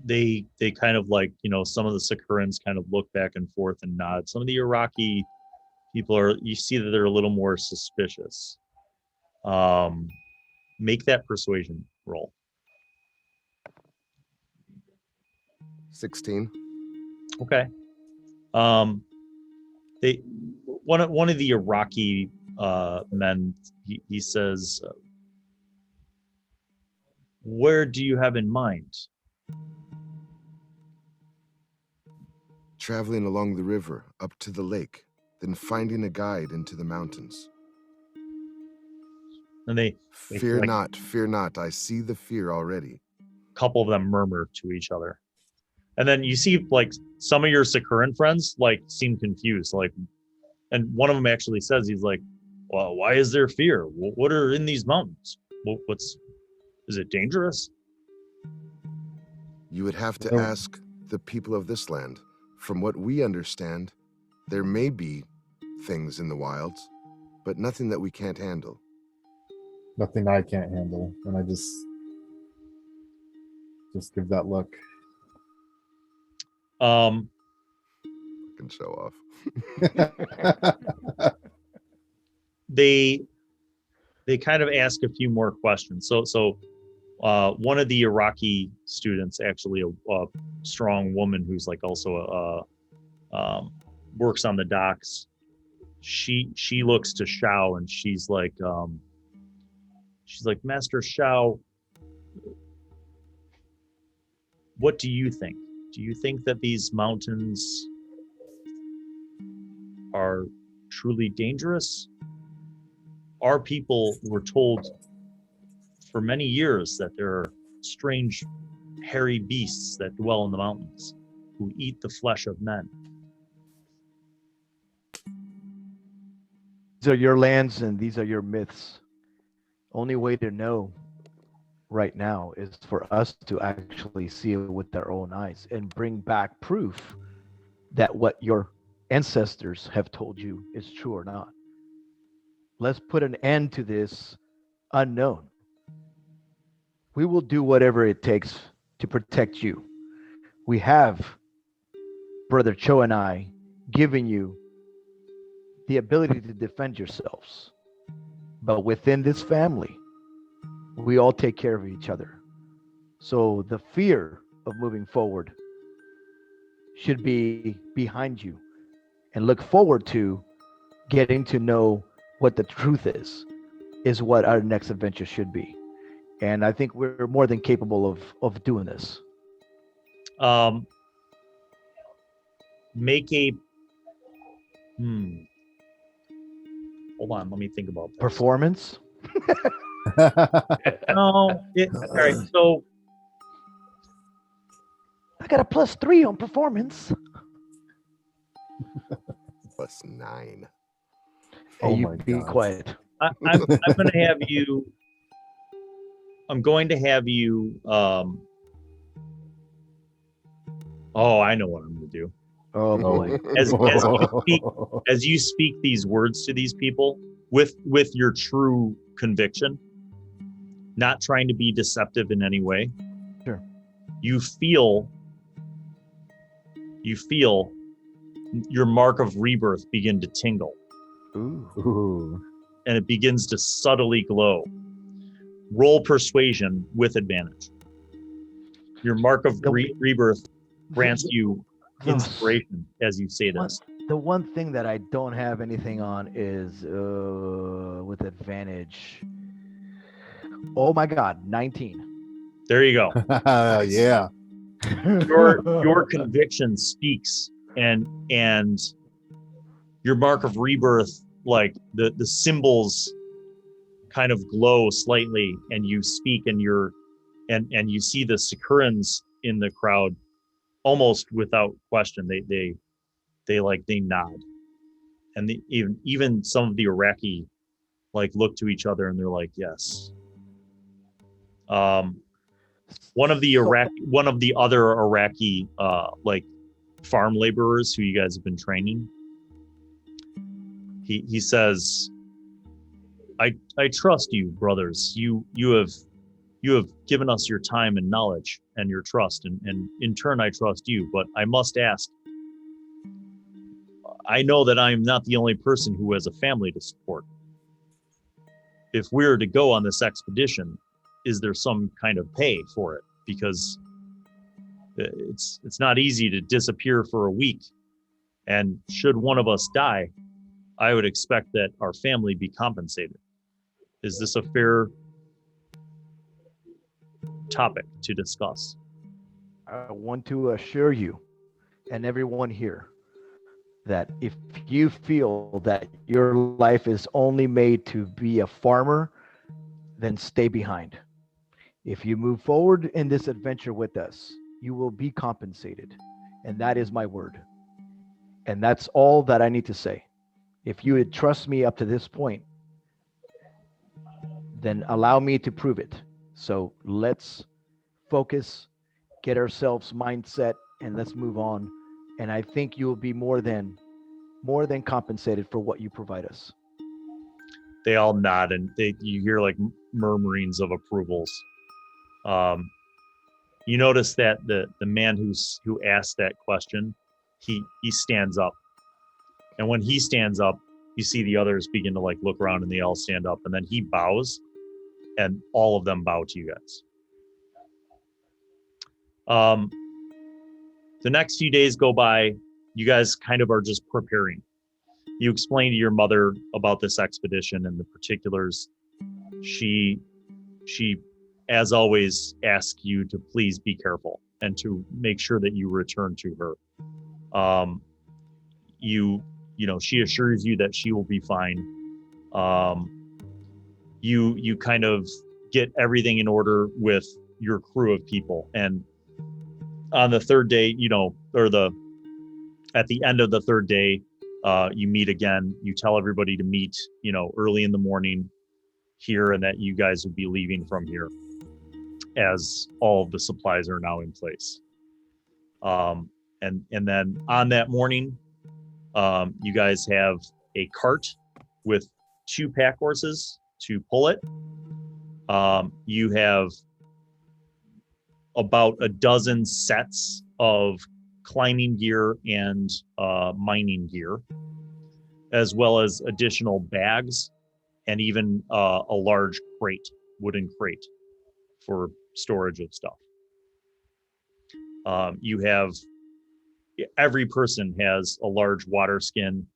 They kind of like, some of the Sacurans kind of look back and forth and nod. Some of the Iraqi people you see that they're a little more suspicious. Make that persuasion roll. 16. Okay. One of the Iraqi men, he says, where do you have in mind? Traveling along the river up to the lake, then finding a guide into the mountains. And they fear not, I see the fear already. A couple of them murmur to each other. And then you see like some of your Sacuran friends like seem confused, and one of them actually says, he's like, well, why is there fear? What are in these mountains? Is it dangerous? You would have to ask the people of this land. From what we understand, there may be things in the wilds, but nothing that we can't handle. Nothing I can't handle. And I just give that look. Can show off. They they kind of ask a few more questions. So one of the Iraqi students, actually a strong woman who's like also works on the docks. She looks to Shao and she's like, Master Shao, what do you think? Do you think that these mountains are truly dangerous? Our people were told for many years that there are strange, hairy beasts that dwell in the mountains who eat the flesh of men. These are your lands and these are your myths. Only way to know right now is for us to actually see it with our own eyes and bring back proof that what your ancestors have told you is true or not. Let's put an end to this unknown. We will do whatever it takes to protect you. We have, Brother Cho and I, given you the ability to defend yourselves. But within this family, we all take care of each other. So the fear of moving forward should be behind you and look forward to getting to know what the truth is what our next adventure should be. And I think we're more than capable of doing this. Make a hold on, let me think about this. Performance? No, all right, so I got a +3 on performance. +9. Hey, Oh you my be God. quiet. I'm going to have you. I'm going to have you. Oh, I know what I'm going to do. Oh boy. As you speak these words to these people with your true conviction, not trying to be deceptive in any way. Sure. You feel your mark of rebirth begin to tingle. Ooh. Ooh. And it begins to subtly glow. Roll persuasion with advantage. Your mark of rebirth grants you inspiration as you say this. The one thing that I don't have anything on is with advantage. Oh my God, 19. There you go. Yeah. Your conviction speaks, and your mark of rebirth, like the symbols kind of glow slightly, and you speak, and and you see the Sacurans in the crowd almost without question. They nod, and even some of the Iraqi like look to each other and they're like, yes. One of the other Iraqi like farm laborers who you guys have been training, he says, I trust you, brothers. You have given us your time and knowledge and your trust, and in turn I trust you. But I must ask, I know that I am not the only person who has a family to support. If we are to go on this expedition, is there some kind of pay for it? Because it's not easy to disappear for a week. And should one of us die, I would expect that our family be compensated. Is this a fair topic to discuss? I want to assure you and everyone here that if you feel that your life is only made to be a farmer, then stay behind. If you move forward in this adventure with us, you will be compensated. And that is my word. And that's all that I need to say. If you would trust me up to this point, then allow me to prove it. So let's focus, get ourselves mindset, and let's move on. And I think you will be more than compensated for what you provide us. They all nod, and you hear like murmurings of approvals. You notice that the man who asked that question, he stands up, and when he stands up, you see the others begin to like look around and they all stand up, and then he bows and all of them bow to you guys. The next few days go by. You guys kind of are just preparing. You explain to your mother about this expedition and the particulars. She, as always, asks you to please be careful and to make sure that you return to her. She assures you that she will be fine. You kind of get everything in order with your crew of people, and on the third day, at the end of the third day, you meet again. You tell everybody to meet, early in the morning here, and that you guys would be leaving from here as all of the supplies are now in place. And then on that morning, you guys have a cart with 2 pack horses to pull it. You have about a dozen sets of climbing gear and mining gear, as well as additional bags and even a large wooden crate for storage of stuff. Every person has a large water skin,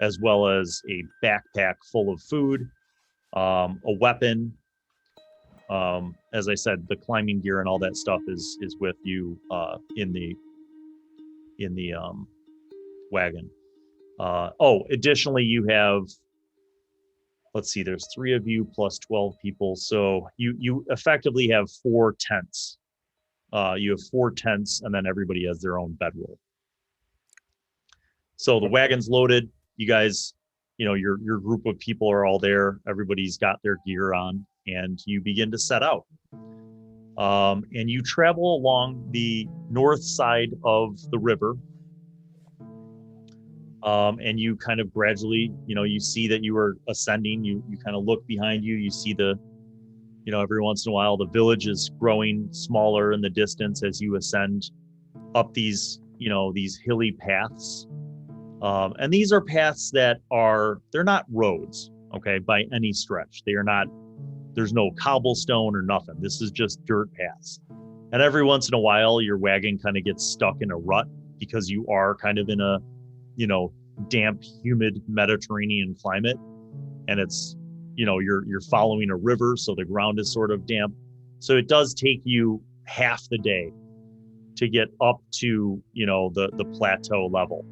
as well as a backpack full of food, a weapon. As I said, the climbing gear and all that stuff is with you in the wagon. Additionally, you have, let's see, there's 3 of you plus 12 people, so you effectively have 4 tents. You have 4 tents, and then everybody has their own bedroll. So the wagon's loaded. You guys, your group of people are all there. Everybody's got their gear on, and you begin to set out. And you travel along the north side of the river. And you kind of gradually, you see that you are ascending. You kind of look behind you. You see every once in a while, the village is growing smaller in the distance as you ascend up these hilly paths. And these are paths that they're not roads, okay, by any stretch. They are not, there's no cobblestone or nothing. This is just dirt paths. And every once in a while, your wagon kind of gets stuck in a rut because you are kind of in a, damp, humid Mediterranean climate. And it's, you're following a river, so the ground is sort of damp. So it does take you half the day to get up to, the plateau level.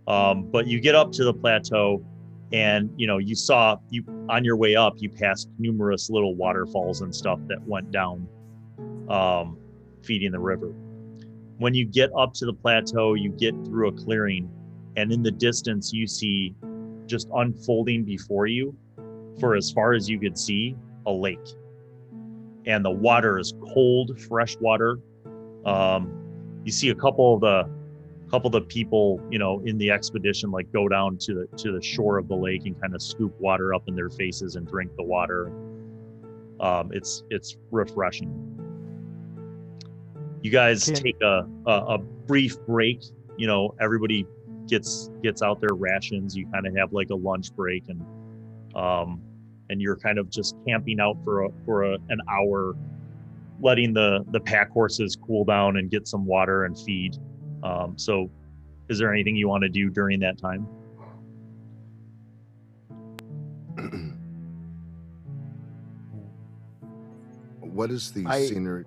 But you get up to the plateau, and you on your way up, you passed numerous little waterfalls and stuff that went down, feeding the river. When you get up to the plateau, you get through a clearing, and in the distance you see, just unfolding before you, for as far as you could see, a lake. And the water is cold, fresh water. You see a couple of the people, in the expedition, like go down to the shore of the lake and kind of scoop water up in their faces and drink the water. It's refreshing. You guys take a brief break. Everybody gets out their rations. You kind of have like a lunch break, and you're kind of just camping out for an hour, letting the pack horses cool down and get some water and feed. So is there anything you want to do during that time? What is the scenery?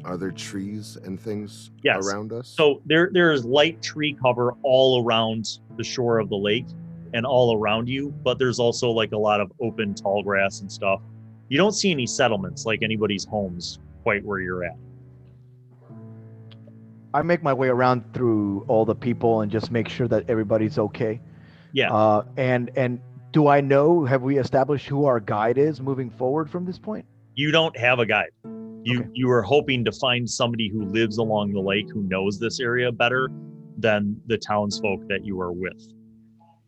Are there trees and things around us? So there is light tree cover all around the shore of the lake and all around you, but there's also like a lot of open tall grass and stuff. You don't see any settlements like anybody's homes quite where you're at. I make my way around through all the people and just make sure that everybody's okay. Yeah. And do I know, have we established who our guide is moving forward from this point? You don't have a guide. You are hoping to find somebody who lives along the lake who knows this area better than the townsfolk that you are with.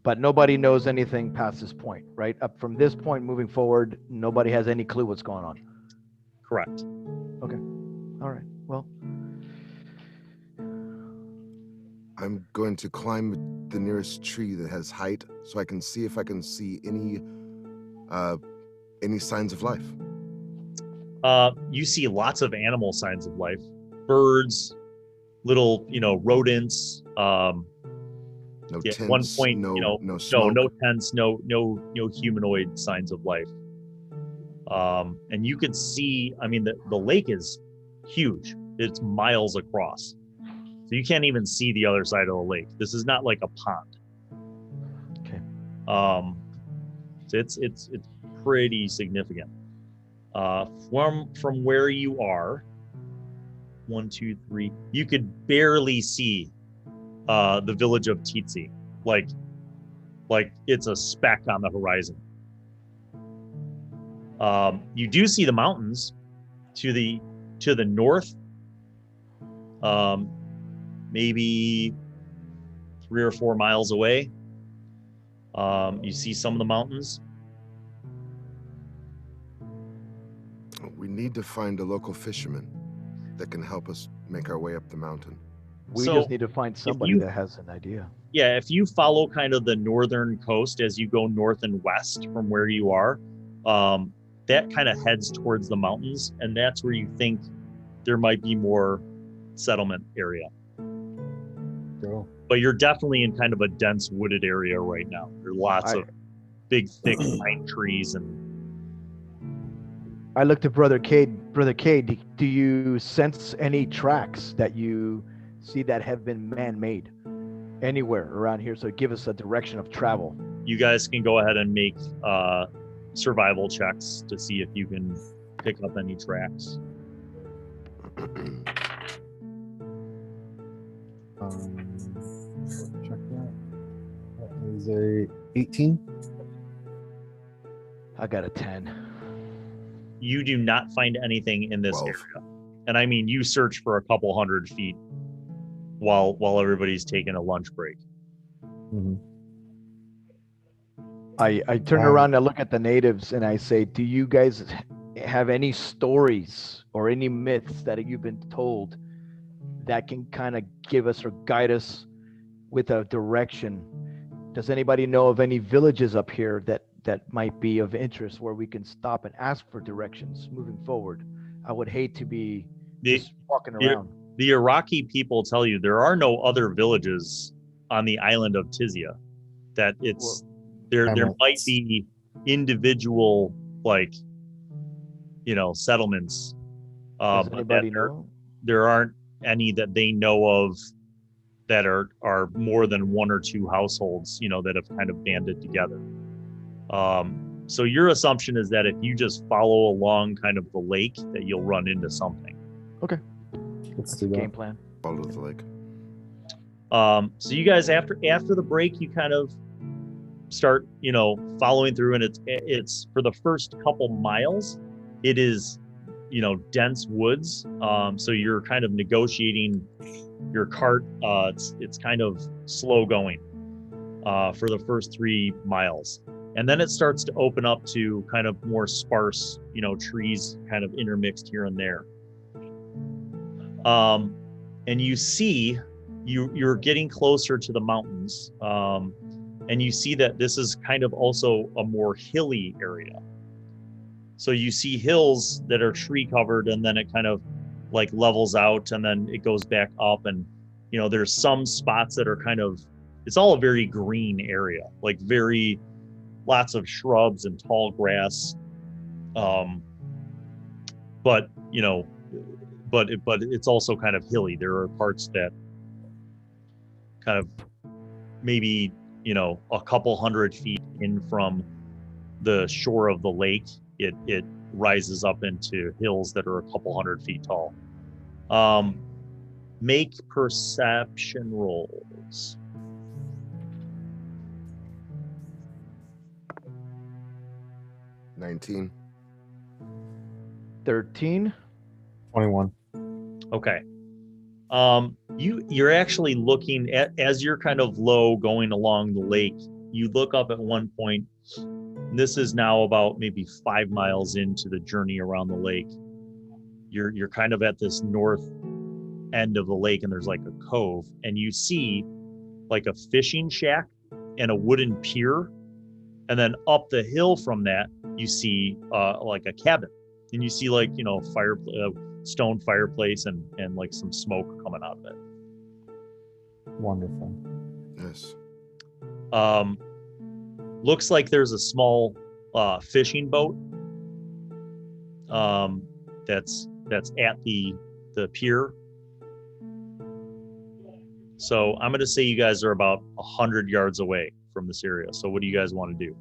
But nobody knows anything past this point, right? Up from this point moving forward, nobody has any clue what's going on. Correct. Okay. All right. Well, I'm going to climb the nearest tree that has height so I can see if I can see any signs of life. You see lots of animal signs of life, birds, little, rodents. No At tents, one point, no smoke. no tents, no humanoid signs of life. And you can see, the lake is huge. It's miles across. So you can't even see the other side of the lake. This is not like a pond. Okay. So it's pretty significant. From where you are, 1, 2, 3, you could barely see the village of Tsitsi, like it's a speck on the horizon. You do see the mountains to the north, maybe 3 or 4 miles away. You see some of the mountains. We need to find a local fisherman that can help us make our way up the mountain. We So, just need to find somebody you- that has an idea. Yeah, if you follow kind of the northern coast as you go north and west from where you are, that kind of heads towards the mountains, and that's where you think there might be more settlement area. Go. But you're definitely in kind of a dense wooded area right now. There are lots of big, thick pine trees, and I looked at Brother Cade. Brother Cade, do you sense any tracks that you see that have been man-made anywhere around here? So give us a direction of travel. you guys can go ahead and make survival checks to see if you can pick up any tracks. Check that. That is a 18. I got a 10. You do not find anything in this 12. area. And I mean, you search for a couple hundred feet while everybody's taking a lunch break. Mm-hmm. I turn around and look at the natives and I say, do you guys have any stories or any myths that you've been told that can kind of give us or guide us with a direction? Does anybody know of any villages up here that might be of interest where we can stop and ask for directions moving forward? I would hate to be just walking around. The Iraqi people tell you there are no other villages on the island of Tizia. That it's there might be individual settlements. Does But anybody that know? there aren't any that they know of that are more than 1 or 2 households, that have kind of banded together. So your assumption is that if you just follow along kind of the lake, that you'll run into something. Okay. Let's That's do the that. game plan. Follow the lake. So you guys, after the break, you kind of start, following through, and it's for the first couple miles, it is, dense woods. So you're kind of negotiating your cart. It's kind of slow going for the first 3 miles. And then it starts to open up to kind of more sparse, trees kind of intermixed here and there. And you see, you're getting closer to the mountains. And you see that this is kind of also a more hilly area. So you see hills that are tree covered, and then it kind of levels out, and then it goes back up. And, there's some spots that are kind of, it's all a very green area, lots of shrubs and tall grass. But it's also kind of hilly. There are parts that kind of maybe, a couple hundred feet in from the shore of the lake, it rises up into hills that are a couple hundred feet tall. Make perception rolls. 19. 13. 21. Okay. You're actually looking at, as you're kind of low going along the lake, you look up at one point. This is now about maybe 5 miles into the journey around the lake. You're kind of at this end of the lake, and there's like a cove, and you see like a fishing shack and a wooden pier, and then up the hill from that you see like a cabin, and you see like, you know, stone fireplace and like some smoke coming out of it. Wonderful. Yes. Looks like there's a small fishing boat that's at the pier. So I'm going to say you guys are about 100 yards away from this area. So what do you guys want to do?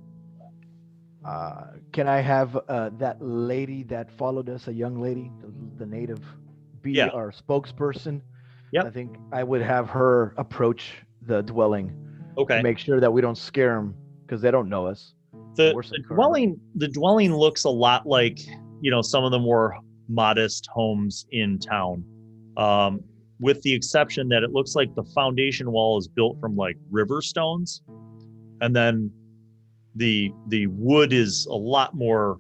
Can I have that lady that followed us, a young lady, the native, be our spokesperson? Yep. I think I would have her approach the dwelling Okay. to make sure that we don't scare them, because they don't know us. The dwelling looks a lot like, you know, some of the more modest homes in town, with the exception that it looks like the foundation wall is built from like river stones, and then the wood is a lot more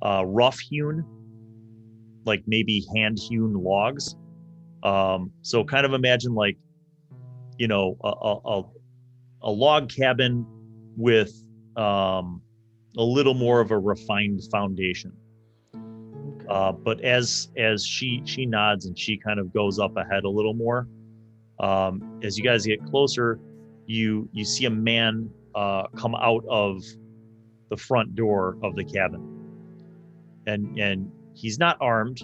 rough hewn, like maybe hand hewn logs. So kind of imagine like, you know, a log cabin with a little more of a refined foundation. But as she nods and she kind of goes up ahead a little more, as you guys get closer, you see a man come out of the front door of the cabin, and he's not armed.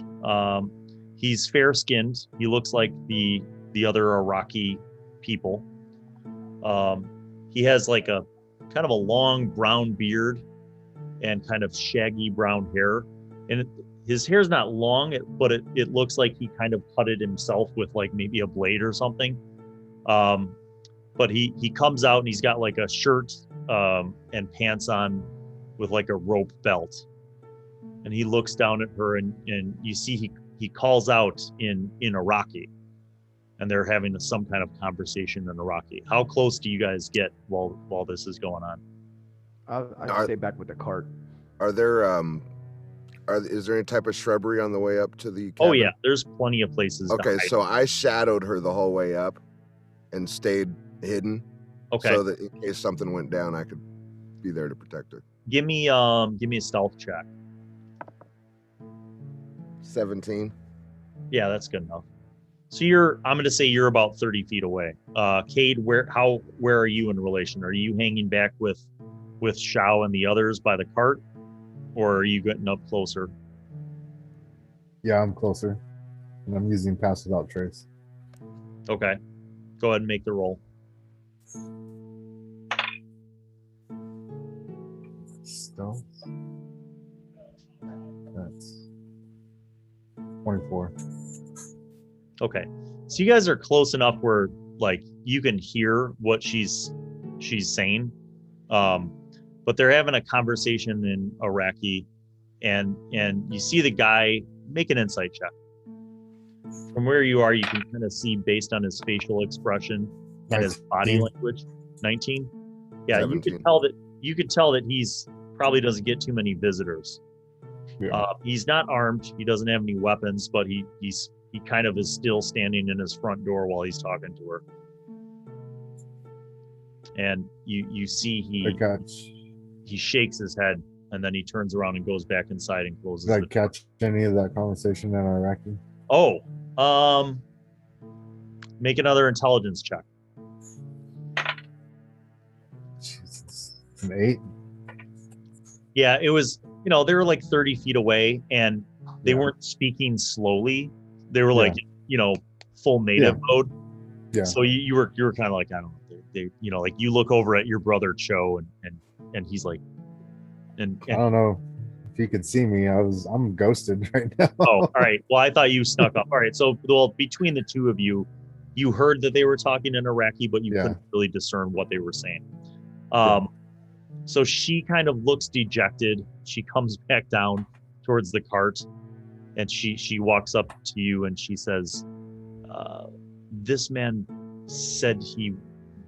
He's fair-skinned. He looks like the other Iraqi people. He has like a kind of a long brown beard and kind of shaggy brown hair, and his hair's not long, but it looks like he kind of cut it himself with like maybe a blade or something. But he comes out and he's got like a shirt and pants on with like a rope belt, and he looks down at her, and you see he calls out in Iraqi, and they're having some kind of conversation in Iraqi. How close do you guys get while this is going on? I'd stay back with the cart. Are there is there any type of shrubbery on the way up to the cabin? Oh yeah, there's plenty of places. Okay, so I shadowed her the whole way up and stayed hidden. Okay. So that in case something went down, I could be there to protect her. Give me a stealth check. 17. Yeah, that's good enough. So I'm going to say you're about 30 feet away. Cade, where are you in relation? Are you hanging back with Shao and the others by the cart, or are you getting up closer? Yeah, I'm closer, and I'm using Pass Without Trace. Okay, go ahead and make the roll. Stealth. That's 24. Okay, so you guys are close enough where like you can hear what she's saying, but they're having a conversation in Iraqi, and you see the guy make an insight check. From where you are, you can kind of see based on his facial expression and his body language. 19. Yeah, 17. you could tell that he's probably doesn't get too many visitors. Yeah. He's not armed. He doesn't have any weapons, but he kind of is still standing in his front door while he's talking to her. And you see he shakes his head, and then he turns around and goes back inside and closes Did I the door. catch any of that conversation in Iraqi? Oh, make another intelligence check. Jesus. An 8? Yeah, it was, they were like 30 feet away, and they weren't speaking slowly. They were like, full native mode. Yeah. So you were kind of like, I don't know, they like you look over at your brother Cho, and he's like, and I don't know if you could see me. I'm ghosted right now. Oh, all right. Well, I thought you snuck up. All right. So, between the two of you, you heard that they were talking in Iraqi, but you couldn't really discern what they were saying. So she kind of looks dejected. She comes back down towards the cart, and she walks up to you and she says, this man said he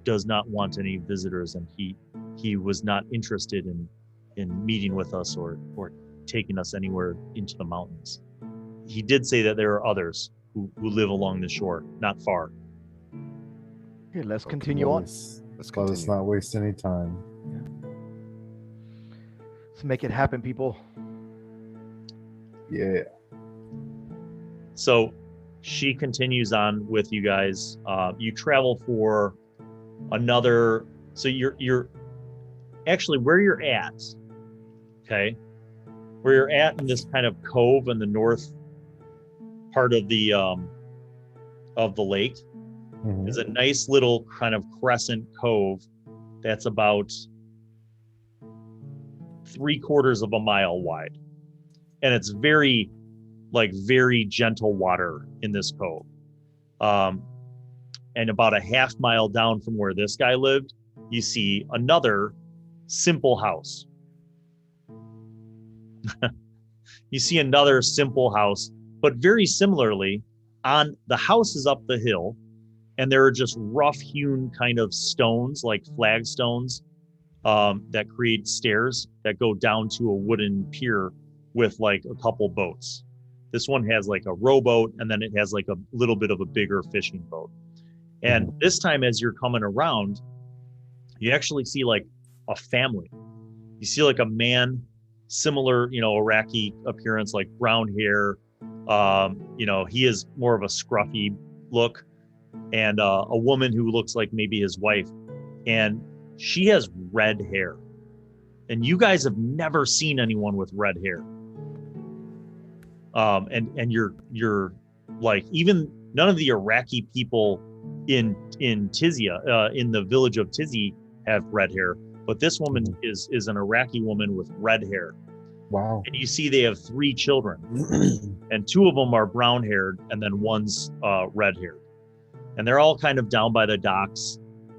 does not want any visitors, and he was not interested in meeting with us or taking us anywhere into the mountains. He did say that there are others who live along the shore, not far. Okay, let's continue on. Let's Let's continue. not waste any time. Let's make it happen, people. Yeah. So she continues on with you guys. You travel for another. So you're actually where you're at. Okay, where you're at in this kind of cove in the north part of the lake Mhm. is a nice little kind of crescent cove that's about 3/4 of a mile wide, and it's very gentle water in this cove. And about a half mile down from where this guy lived, you see another simple house. You see another simple house, but very similarly, on the house is up the hill, and there are just rough hewn kind of stones, like flagstones, that create stairs that go down to a wooden pier with like a couple boats. This one has like a rowboat, and then it has like a little bit of a bigger fishing boat. And this time, as you're coming around, you actually see like a family. You see like a man, similar, Iraqi appearance, like brown hair. He is more of a scruffy look, and a woman who looks like maybe his wife, and she has red hair. And you guys have never seen anyone with red hair. And you're like, even none of the Iraqi people in Tizia, in the village of Tizi, have red hair, but this woman is an Iraqi woman with red hair. Wow. And you see they have 3 children, and 2 of them are brown haired, and then one's red haired, and they're all kind of down by the docks.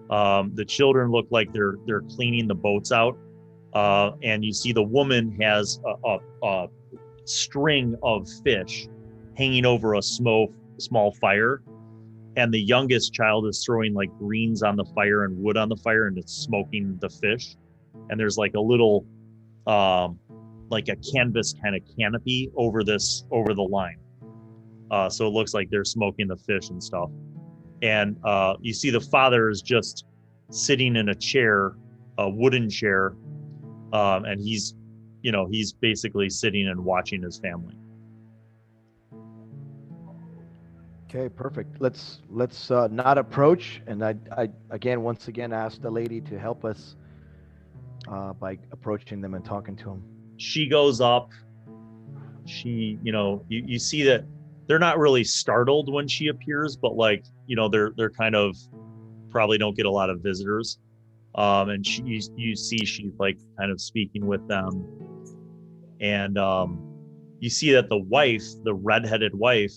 The children look like they're cleaning the boats out, and you see the woman has a string of fish hanging over a small fire, and the youngest child is throwing like greens on the fire and wood on the fire, and it's smoking the fish. And there's like a little like a canvas kind of canopy over the line, so it looks like they're smoking the fish and stuff. And you see the father is just sitting in a chair, a wooden chair, and he's basically sitting and watching his family. Okay, perfect. Let's not approach, and I once again ask the lady to help us by approaching them and talking to them. She goes up. She, you see that they're not really startled when she appears, but they're kind of probably don't get a lot of visitors. And you see she's like kind of speaking with them, and you see that the wife, the redheaded wife,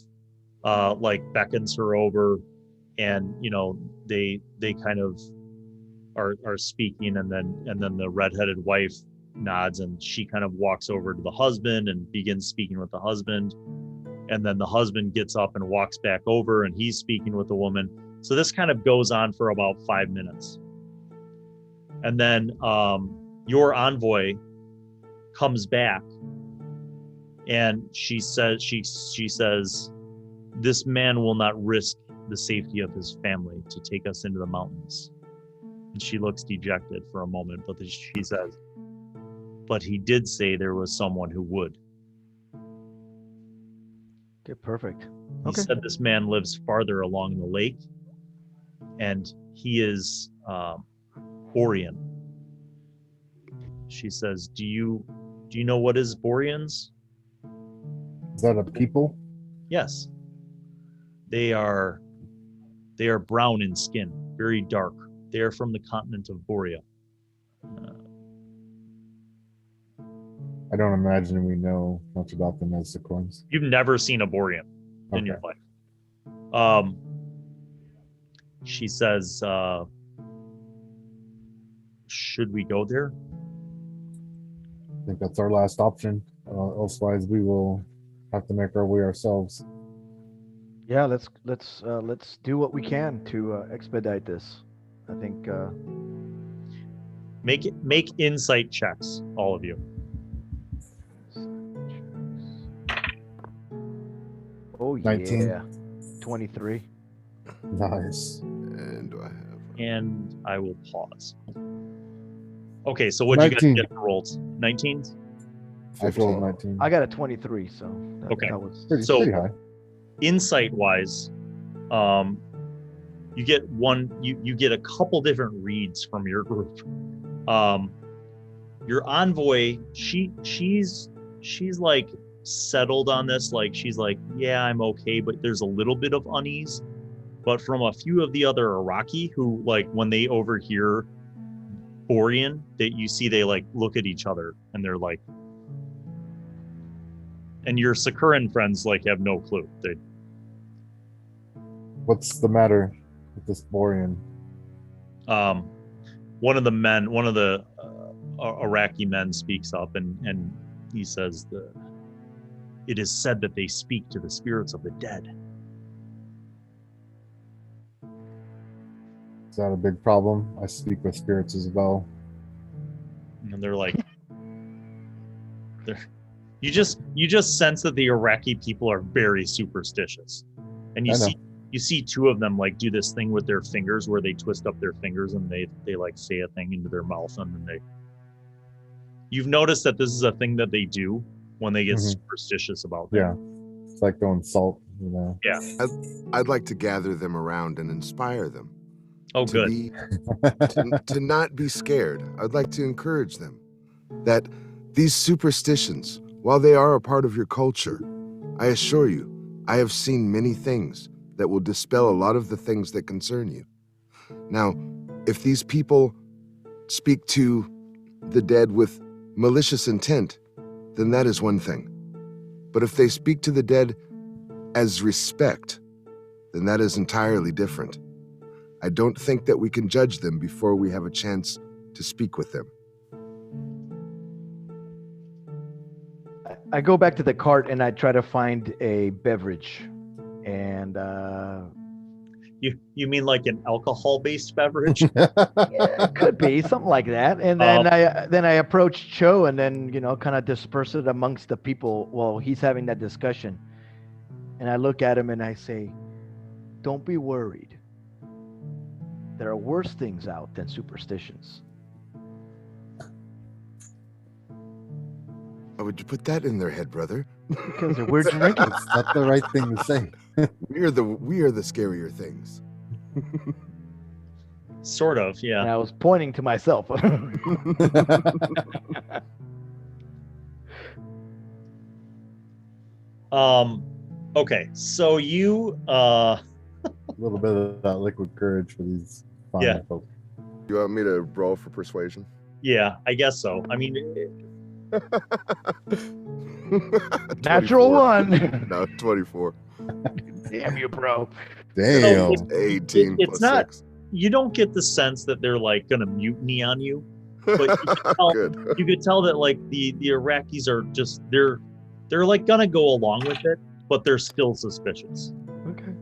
beckons her over, and they kind of are speaking, and then the redheaded wife nods, and she kind of walks over to the husband and begins speaking with the husband, and then the husband gets up and walks back over, and he's speaking with the woman. So this kind of goes on for about 5 minutes, and then your envoy comes back, and she says, "This man will not risk the safety of his family to take us into the mountains." And she looks dejected for a moment, but she says, "But he did say there was someone who would." Okay, perfect. He said this man lives farther along the lake, and he is Borean. She says, "Do you know what is Boreans?" Is that a people? Yes. They are brown in skin, very dark. They are from the continent of Borea. I don't imagine we know much about them as Sacurans. You've never seen a Borean in your life. She says, "Should we go there?" I think that's our last option. Elsewise, we will have to make our way ourselves. Yeah, let's do what we can to expedite this. I think. Make insight checks, all of you. Oh 19. yeah. 23. Nice. And do I have? And I will pause. Okay, so what you guys 19. get for rolls? 19? I rolled 15. 19. I got a 23, so Okay. that was Pretty, So- pretty high. Insight wise, you get you get a couple different reads from your group. Your envoy, she's like settled on this, like she's like, yeah, I'm okay, but there's a little bit of unease. But from a few of the other Iraqi who, like, when they overhear Borean, that you see they like look at each other and they're like, and your Sacuran friends like have no clue. They What's the matter with this Borean? one of the Iraqi men speaks up and he says it is said that they speak to the spirits of the dead. Is that a big problem? I speak with spirits as well. And they're like, you just sense that the Iraqi people are very superstitious, and I know. you see two of them like do this thing with their fingers where they twist up their fingers and they like say a thing into their mouth, and then you've noticed that this is a thing that they do when they get Mhm. superstitious about Yeah. things. It's like throwing salt, you know. Yeah. I'd like to gather them around and inspire them. Oh, to good. be to not be scared. I'd like to encourage them that these superstitions, while they are a part of your culture, I assure you, I have seen many things that will dispel a lot of the things that concern you. Now, if these people speak to the dead with malicious intent, then that is one thing. But if they speak to the dead as respect, then that is entirely different. I don't think that we can judge them before we have a chance to speak with them. I go back to the cart and I try to find a beverage, and You mean like an alcohol-based beverage? yeah, it could be something like that. And then I approach Cho and then kind of disperse it amongst the people while he's having that discussion. And I look at him and I say, "Don't be worried. There are worse things out than superstitions." Why would you put that in their head, brother? Because we're drinking. It's not the right thing to say. We are the scarier things. Sort of, yeah. And I was pointing to myself. Okay, so you A little bit of that liquid courage for these fine Yeah. folk. You want me to roll for persuasion? yeah, I guess so. I mean, Natural 24. one. No, 24. Damn you, bro. Damn. 18 it's plus not- 6. you don't get the sense that they're like gonna mutiny on you, but you can tell, Good. you could tell that like the Iraqis are just they're like gonna go along with it, but they're still suspicious. Okay,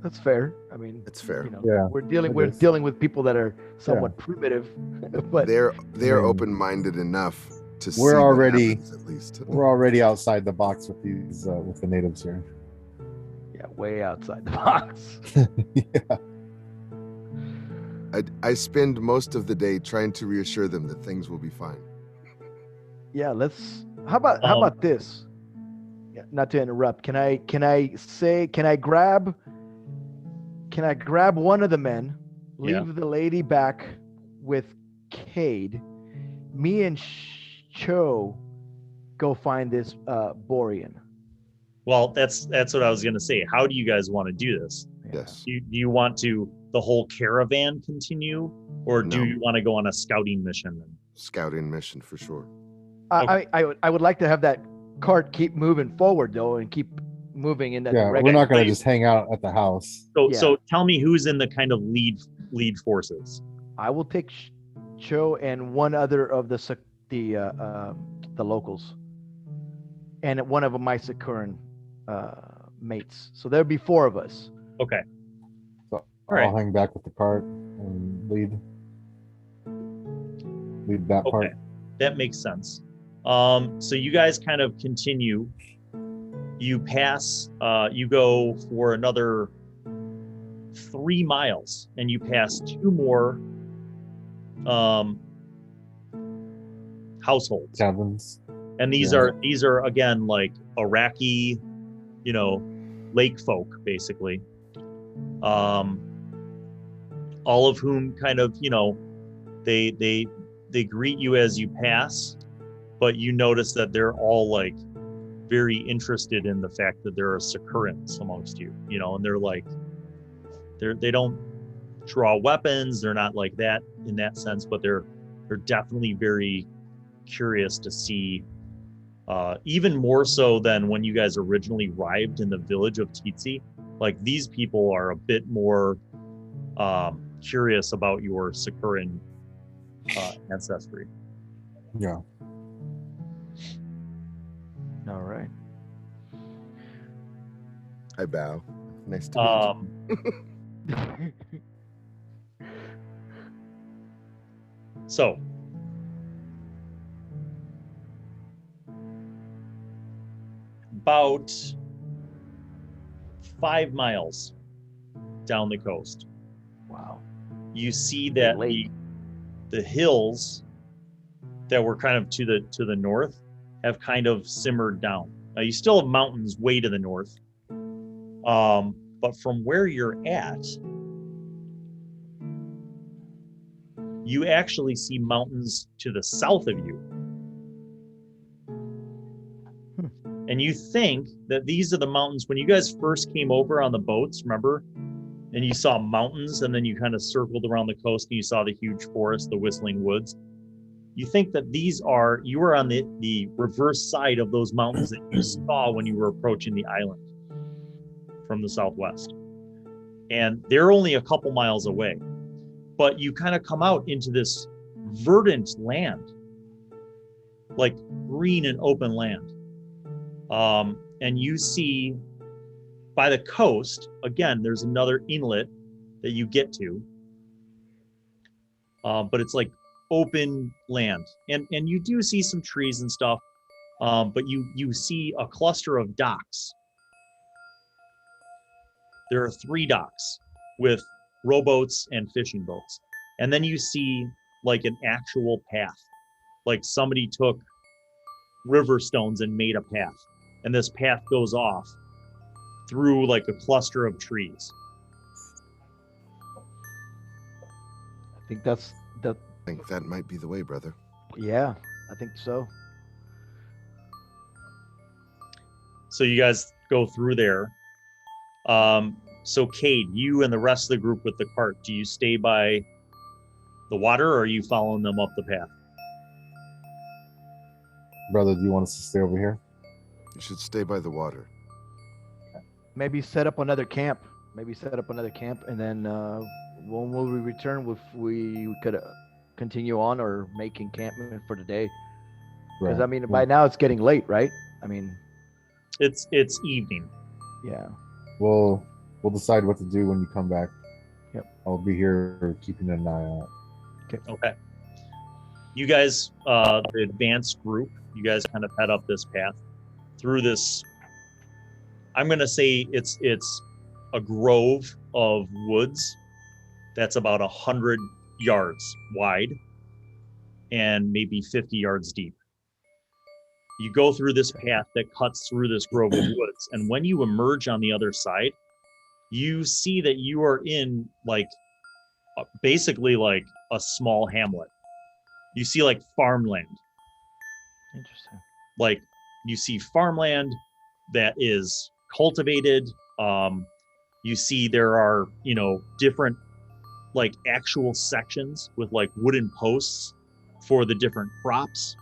that's fair. I mean, That's fair. Yeah, we're it dealing is. with people that are somewhat primitive, but They're Mm. open-minded enough to see We're what already- happens, at least. We're already outside the box with these with the natives here. yeah, way outside the box. Yeah. I spend most of the day trying to reassure them that things will be fine. Yeah, let's. How about this? Yeah, not to interrupt. Can I grab one of the men, leave Yeah. the lady back with Cade, me and Cho go find this Borean. Well, that's what I was gonna say. How do you guys want to do this? Yes. Do you want to the whole caravan continue, or do No. you want to go on a scouting mission? Scouting mission for sure. I would like to have that cart keep moving forward though, and keep moving in that Yeah, direction. we're not gonna Wait. just hang out at the house. So Yeah. so tell me who's in the kind of lead forces. I will take Cho and one other of the locals, and one of my Sacuran mates. So there'll be 4 of us. Okay. So All right. I'll hang back with the cart and lead that Okay. part. That makes sense. So you guys kind of continue. You pass. You go for another 3 miles and you pass 2 more households. Cabins. And these are again like Iraqi, lake folk basically. All of whom kind of, they greet you as you pass, but you notice that they're all like very interested in the fact that there are Sacurans amongst you, and they're like, they don't draw weapons. They're not like that in that sense, but they're definitely very curious to see, even more so than when you guys originally arrived in the village of Tsitsi. Like these people are a bit more curious about your Sacuran ancestry. Yeah. All right. I bow. Nice to meet you. So, about 5 miles down the coast, Wow. you see that the hills that were kind of to the north have kind of simmered down. Now you still have mountains way to the north, but from where you're at, you actually see mountains to the south of you. And you think that these are the mountains when you guys first came over on the boats, remember? And you saw mountains, and then you kind of circled around the coast and you saw the huge forest, the whistling woods. You think that you were on the reverse side of those mountains that you saw when you were approaching the island from the southwest. And they're only a couple miles away. But you kind of come out into this verdant land, like green and open land. And you see by the coast, again, there's another inlet that you get to, but it's like open land. And you do see some trees and stuff, but you see a cluster of docks. There are 3 docks with rowboats and fishing boats. And then you see like an actual path, like somebody took river stones and made a path. And this path goes off through like a cluster of trees. I think that's the. I think that might be the way, brother. Yeah, I think so. So you guys go through there. So Cade, you and the rest of the group with the cart, do you stay by the water or are you following them up the path? Brother, do you want us to stay over here? You should stay by the water. Maybe set up another camp. And then when will we return? If we could continue on or make encampment for the day. Because Right. I mean, by now it's getting late, right? I mean, It's evening. yeah. We'll decide what to do when you come back. Yep. I'll be here keeping an eye out. Okay. You guys, the advanced group, you guys kind of head up this path through this. I'm going to say it's a grove of woods that's about 100 yards wide and maybe 50 yards deep. You go through this path that cuts through this grove of woods, and when you emerge on the other side, you see that you are in like basically like a small hamlet. You see like farmland. Interesting. Like you see farmland that is cultivated. You see there are, different like actual sections with like wooden posts for the different crops.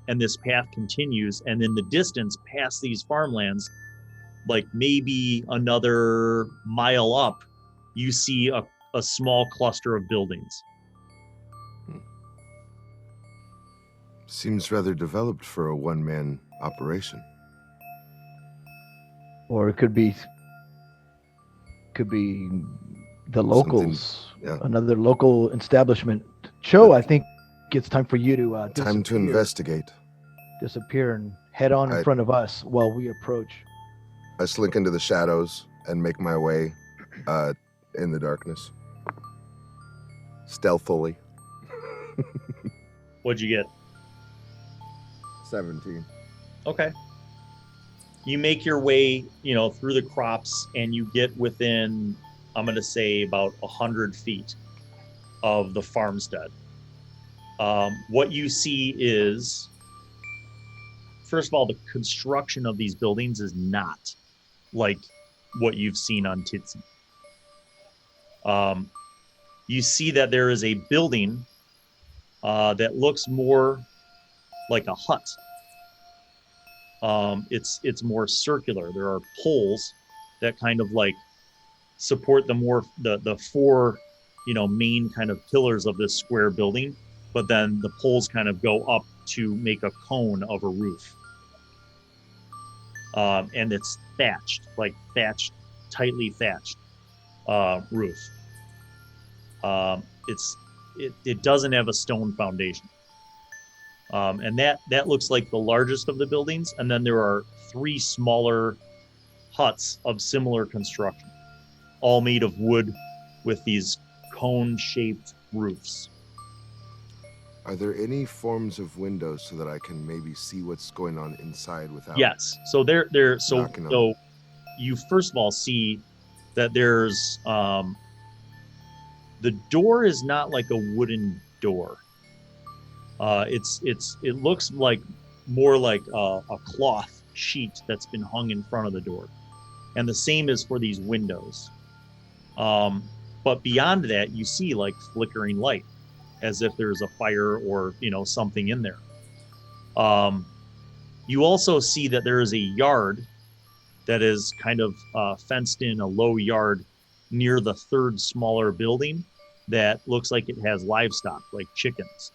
And this path continues. And in the distance past these farmlands, like maybe another mile up, you see a small cluster of buildings. Seems rather developed for a one-man operation. Or it could be the locals, yeah. Another local establishment. Cho, I think it's time for you to Time to investigate. disappear and head on in front of us while we approach. I slink into the shadows and make my way in the darkness. Stealthily. What'd you get? 17. Okay. You make your way, through the crops, and you get within, I'm going to say, about 100 feet of the farmstead. What you see is, first of all, the construction of these buildings is not like what you've seen on Titsy. You see that there is a building that looks more like a hut. It's more circular. There are poles that kind of like support the four, main kind of pillars of this square building, but then the poles kind of go up to make a cone of a roof. And it's tightly thatched roof. It doesn't have a stone foundation. And that looks like the largest of the buildings. And then there are 3 smaller huts of similar construction, all made of wood with these cone-shaped roofs. Are there any forms of windows so that I can maybe see what's going on inside without? Yes. So so you first of all see that there's the door is not like a wooden door. It looks like more like a cloth sheet that's been hung in front of the door, and the same is for these windows. But beyond that, you see like flickering light, as if there's a fire or something in there. You also see that there is a yard that is kind of fenced in, a low yard near the 3rd smaller building that looks like it has livestock, like chickens.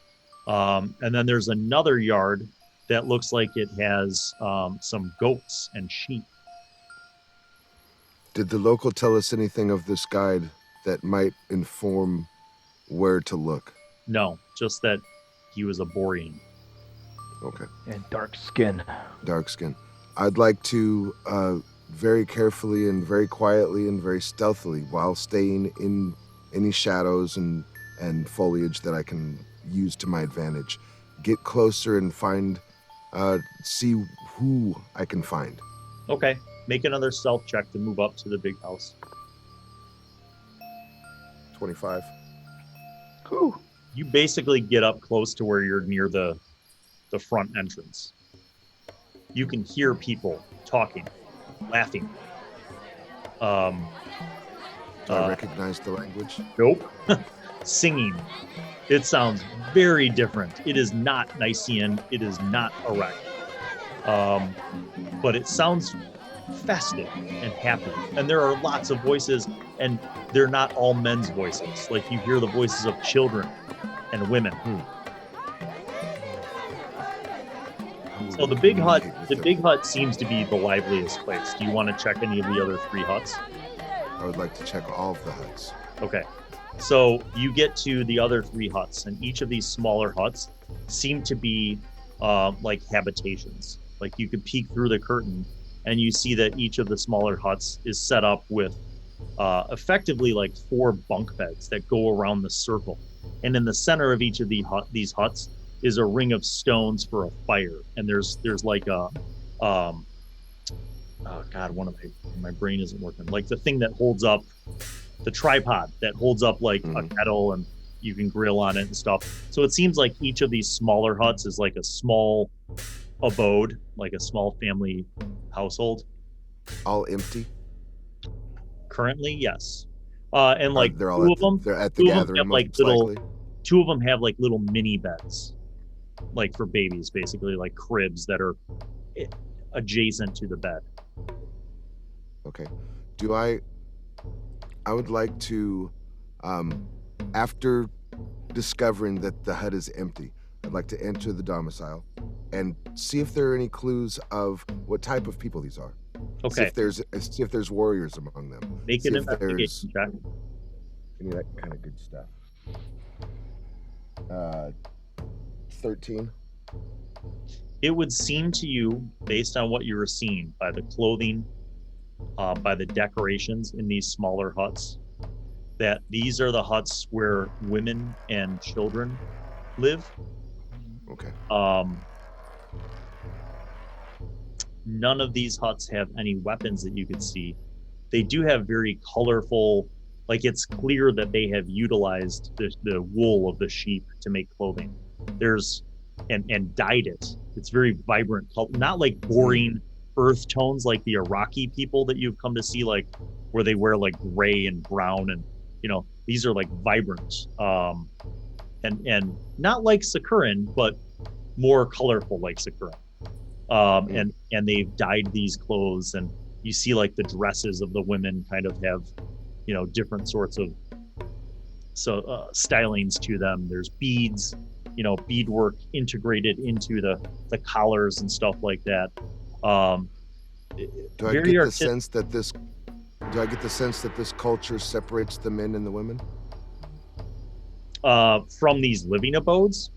And then there's another yard that looks like it has some goats and sheep. Did the local tell us anything of this guide that might inform where to look? No, just that he was a Borean. Okay. And dark skin. Dark skin. I'd like to very carefully and very quietly and very stealthily, while staying in any shadows and foliage that I can use to my advantage, get closer and see who I can find. Okay. Make another stealth check to move up to the big house. 25. Whew. You basically get up close to where you're near the front entrance. You can hear people talking, laughing. Do I recognize the language? Nope. Singing. It sounds very different. It is not Nisian. It is not Iraq. But it sounds festive and happy. And there are lots of voices, and they're not all men's voices. Like, you hear the voices of children and women. So the big hut seems to be the liveliest place. Do you want to check any of the other 3 huts? I would like to check all of the huts. Okay. So you get to the other 3 huts, and each of these smaller huts seem to be like habitations. Like, you could peek through the curtain and you see that each of the smaller huts is set up with effectively like 4 bunk beds that go around the circle. And in the center of each of these huts is a ring of stones for a fire. And there's like a oh God, my brain isn't working. Like the thing that holds up the tripod that holds up like a kettle, and you can grill on it and stuff. So it seems like each of these smaller huts is like a small abode, like a small family household. All empty? Currently, yes. And like they're all two of them, they're at the gathering, have like two of them have like little mini beds, like for babies, basically like cribs that are adjacent to the bed. Okay. I would like to, after discovering that the hut is empty, I'd like to enter the domicile and see if there are any clues of what type of people these are. Okay. See if there's warriors among them. Make an investigation check. Any of that kind of good stuff. 13. It would seem to you, based on what you were seeing, by the clothing, by the decorations in these smaller huts, that these are the huts where women and children live. Okay. None of these huts have any weapons that you could see. They do have very colorful, like it's clear that they have utilized the wool of the sheep to make clothing. There's and dyed it. It's very vibrant color, not like boring earth tones like the Iraqi people that you've come to see, like where they wear like gray and brown, and these are like vibrant, and not like Sacuran, but more colorful like Sacuran. And they've dyed these clothes, and you see like the dresses of the women kind of have different sorts of stylings to them. There's beads, beadwork integrated into the collars and stuff like that. Do I get the sense that this culture separates the men and the women? From these living abodes?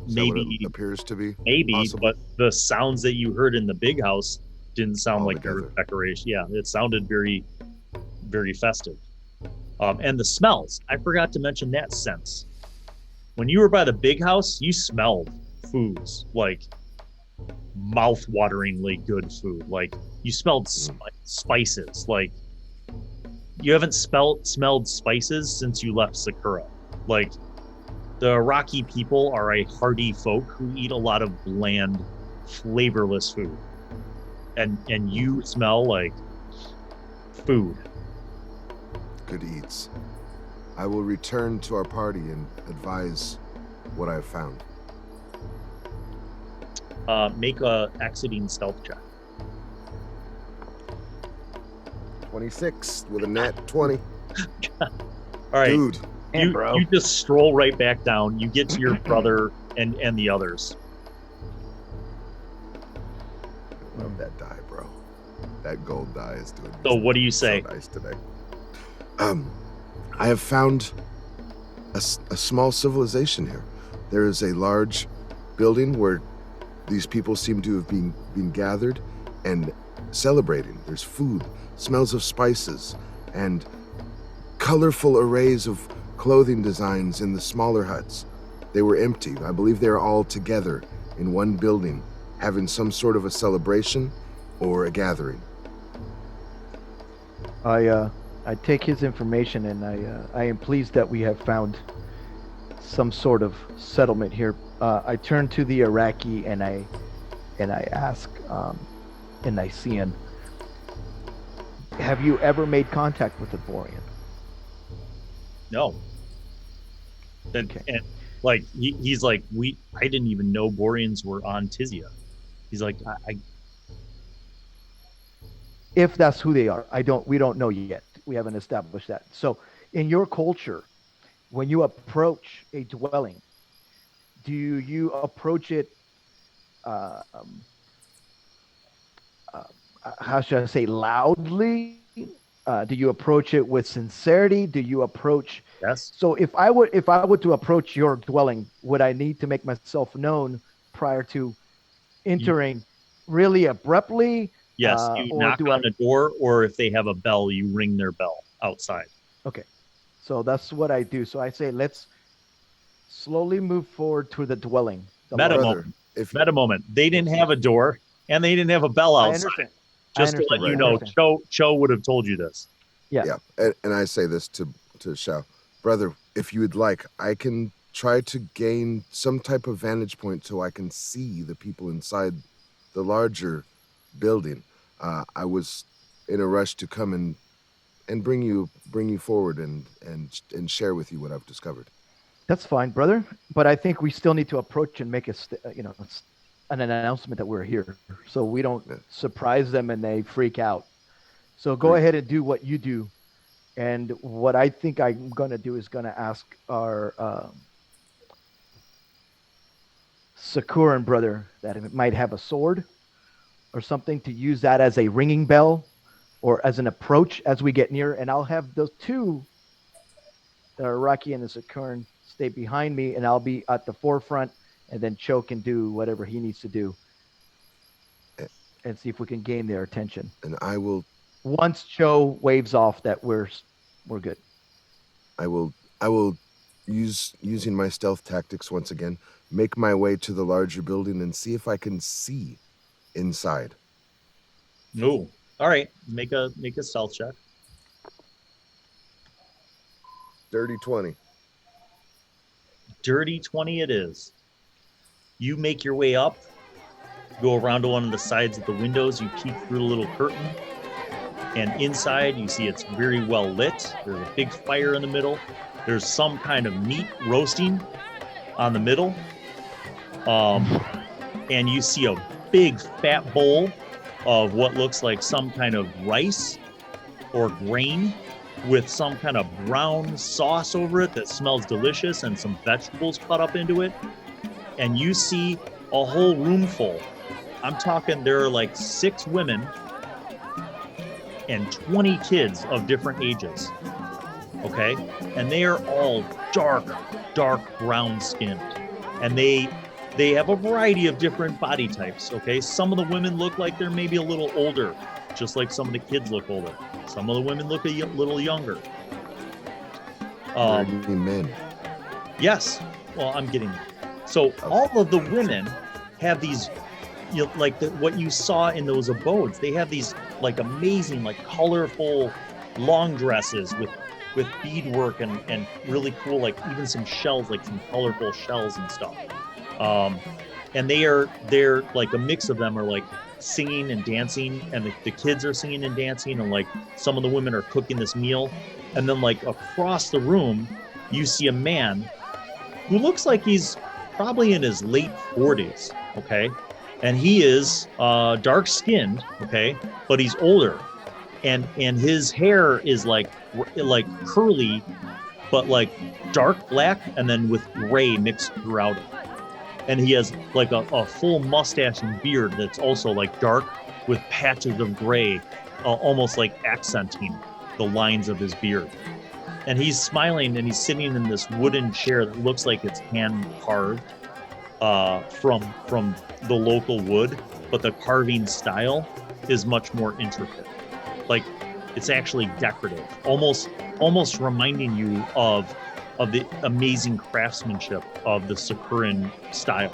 Maybe appears to be possible. But the sounds that you heard in the big house didn't sound like their decoration. Yeah, it sounded very, very festive. And the smells, I forgot to mention that sense. When you were by the big house, you smelled foods, like mouth-wateringly good food. Like you smelled spices. Like you haven't smelled spices since you left Sacura. Like the Iraqi people are a hardy folk who eat a lot of bland, flavorless food. And you smell like food. Good eats. I will return to our party and advise what I've found. Make a exiting stealth check. 26 with a nat 20. All right. Dude. You just stroll right back down. You get to your brother and the others. Love that die, bro. That gold die is doing So what do you say? So nice today. I have found a small civilization here. There is a large building where these people seem to have been gathered and celebrating. There's food, smells of spices, and colorful arrays of clothing designs in the smaller huts. They were empty. I believe they are all together in one building, having some sort of a celebration or a gathering. I take his information, and I am pleased that we have found some sort of settlement here. I turn to the Iraqi and I ask in Nisian, have you ever made contact with the Borean? No. Okay. And like he's like, I didn't even know Boreans were on Tizia. He's like, If that's who they are, we don't know yet. We haven't established that. So in your culture, when you approach a dwelling, do you approach it, how should I say, loudly? Do you approach it with sincerity? Do you approach? Yes. So if I were to approach your dwelling, would I need to make myself known prior to entering really abruptly? Yes, you knock on the door, or if they have a bell, you ring their bell outside. Okay, so that's what I do. So I say, let's slowly move forward to the dwelling. Meta moment. They didn't have a door, and they didn't have a bell outside. I understand. Just to let you know, Cho would have told you this. Yeah. And I say this to Shao. Brother, if you would like, I can try to gain some type of vantage point so I can see the people inside the larger building. I was in a rush to come and bring you forward and share with you what I've discovered. That's fine, brother. But I think we still need to approach and make an announcement that we're here, so we don't surprise them and they freak out. So go ahead and do what you do. And what I think I'm going to do is going to ask our Sacuran brother that it might have a sword or something to use that as a ringing bell or as an approach as we get near. And I'll have those two, the Iraqi and the Sacuran, stay behind me, and I'll be at the forefront, and then Cho can do whatever he needs to do and see if we can gain their attention. And I will... Once Cho waves off that we're We're good. I will using my stealth tactics once again, make my way to the larger building and see if I can see inside. No. All right. Make a stealth check. Dirty 20. Dirty 20 it is. You make your way up, go around to one of the sides of the windows, you peek through the little curtain, and inside you see it's very well lit. There's a big fire in the middle. There's some kind of meat roasting on the middle. And you see a big fat bowl of what looks like some kind of rice or grain with some kind of brown sauce over it that smells delicious, and some vegetables cut up into it. And you see a whole room full. I'm talking there are like 6 women and 20 kids of different ages. Okay? And they are all dark brown skinned. And they have a variety of different body types. Okay? Some of the women look like they're maybe a little older, just like some of the kids look older. Some of the women look a little younger. Men. Yes. Well, I'm getting there. So all of the women have these, like what you saw in those abodes. They have these like amazing, like colorful long dresses with beadwork and really cool, like even some shells, like some colorful shells and stuff. And they're like a mix of them are like singing and dancing, and the kids are singing and dancing, and like some of the women are cooking this meal. And then like across the room, you see a man who looks like he's probably in his late 40s, okay? And he is dark skinned, okay? But he's older. And his hair is like curly, but like dark black and then with gray mixed throughout it. And he has like a full mustache and beard that's also like dark with patches of gray, almost like accenting the lines of his beard. And he's smiling, and he's sitting in this wooden chair that looks like it's hand carved from the local wood, but the carving style is much more intricate. Like it's actually decorative, almost reminding you of the amazing craftsmanship of the Sacuran style.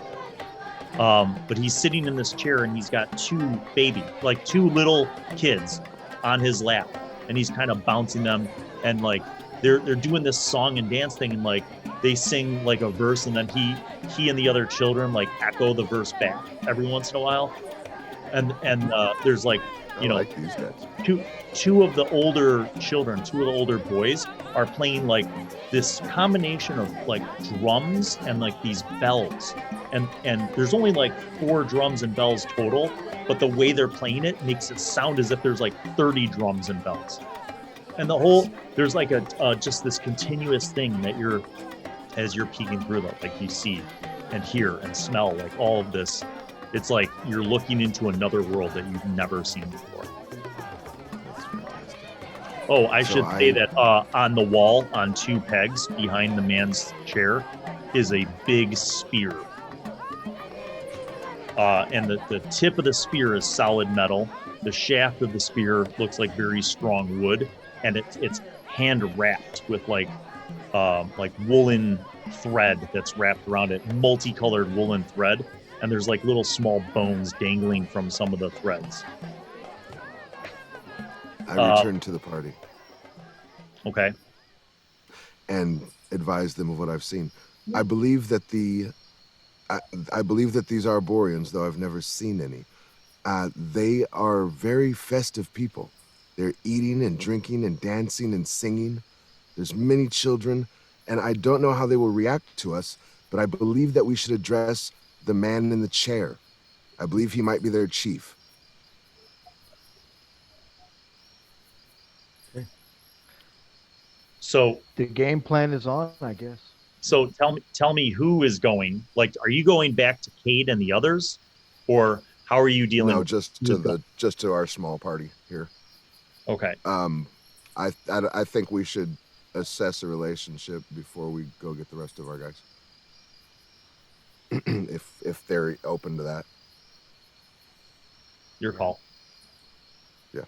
But he's sitting in this chair, and he's got 2 little kids on his lap, and he's kind of bouncing them, and like they're doing this song and dance thing, and like they sing like a verse, and then he and the other children like echo the verse back every once in a while. And there's like, you know, like these guys. Two of the older children, 2 of the older boys are playing like this combination of like drums and like these bells. And there's only like 4 drums and bells total, but the way they're playing it makes it sound as if there's like 30 drums and bells. And there's like just this continuous thing that as you're peeking through that, like you see and hear and smell, like all of this. It's like you're looking into another world that you've never seen before. That's fantastic. Oh, I should say that on the wall, on 2 pegs behind the man's chair, is a big spear. And the tip of the spear is solid metal. The shaft of the spear looks like very strong wood, and it's hand wrapped with like woolen thread that's wrapped around it, multicolored woolen thread. And there's like little small bones dangling from some of the threads. I return to the party. Okay. And advise them of what I've seen. I believe that these Arborians, though I've never seen any, they are very festive people. They're eating and drinking and dancing and singing. There's many children, and I don't know how they will react to us, but I believe that we should address the man in the chair. I believe he might be their chief. Okay. So the game plan is on, I guess. So tell me who is going. Like, are you going back to Cade and the others, or how are you dealing? No, just to our small party here. Okay. I think we should assess a relationship before we go get the rest of our guys. if they're open to that. Your call. Yeah.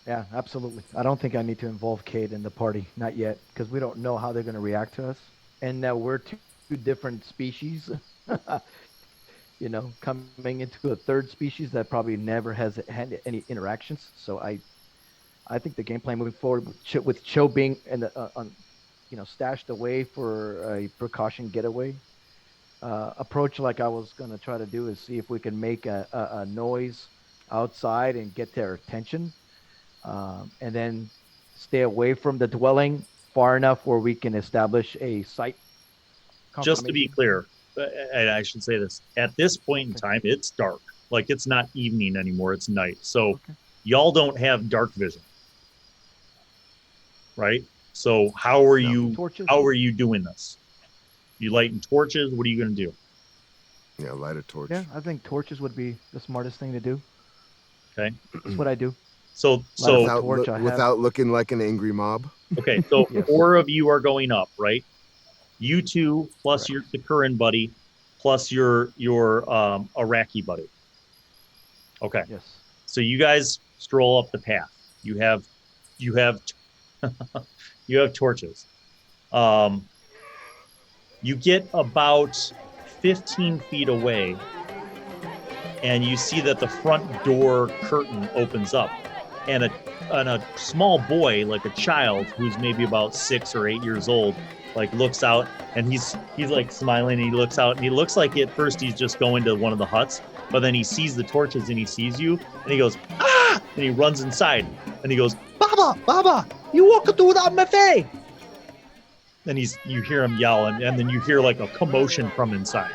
Yeah, absolutely. I don't think I need to involve Cade in the party, not yet, because we don't know how they're going to react to us. And now we're two different species, coming into a third species that probably never has had any interactions. So I think the game plan moving forward with Cho being stashed away for a precaution getaway approach, like I was going to try to do, is see if we can make a noise outside and get their attention, and then stay away from the dwelling far enough where we can establish a site Just to be confirmation. clear, and I should say this, at this point in time, it's dark. Like, it's not evening anymore, it's night. So Okay. y'all don't have dark vision, right? So how are you Torches. doing this? You lighting torches? What are you going to do? Yeah, light a torch. Yeah, I think torches would be the smartest thing to do. Okay. That's what I do. So Without looking like an angry mob. okay, so Yes. 4 of you are going up, right? You two plus Correct. your Sacuran buddy plus your Iraqi buddy. Okay. Yes. So you guys stroll up the path. You have you have torches. You get about 15 feet away and you see that the front door curtain opens up, and a small boy, like a child who's maybe about 6 or 8 years old, like looks out, and he's like smiling, and he looks out, and he looks like at first he's just going to one of the huts, but then he sees the torches and he sees you, and he goes, ah, and he runs inside, and he goes, Baba, you walk through that my face. Then you hear him yell, and then you hear like a commotion from inside.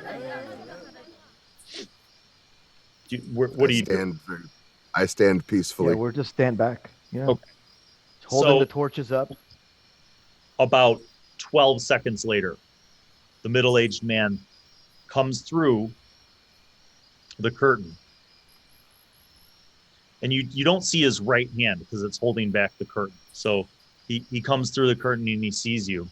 What do you do? I stand peacefully. Yeah, we're just stand back. Yeah. Okay. Holding the torches up. About 12 seconds later, the middle-aged man comes through the curtain. And you don't see his right hand because it's holding back the curtain. So he comes through the curtain and he sees you.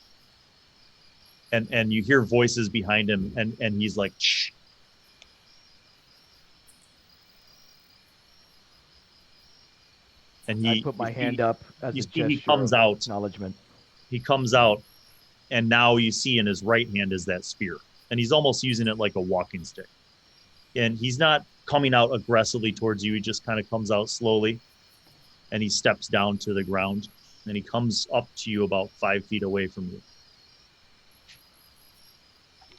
And you hear voices behind him, and he's like, shh. And I put my hand up as a gesture. He comes out. Acknowledgement. He comes out, and now you see in his right hand is that spear, and he's almost using it like a walking stick. And he's not coming out aggressively towards you. He just kind of comes out slowly, and he steps down to the ground, and he comes up to you about 5 feet away from you.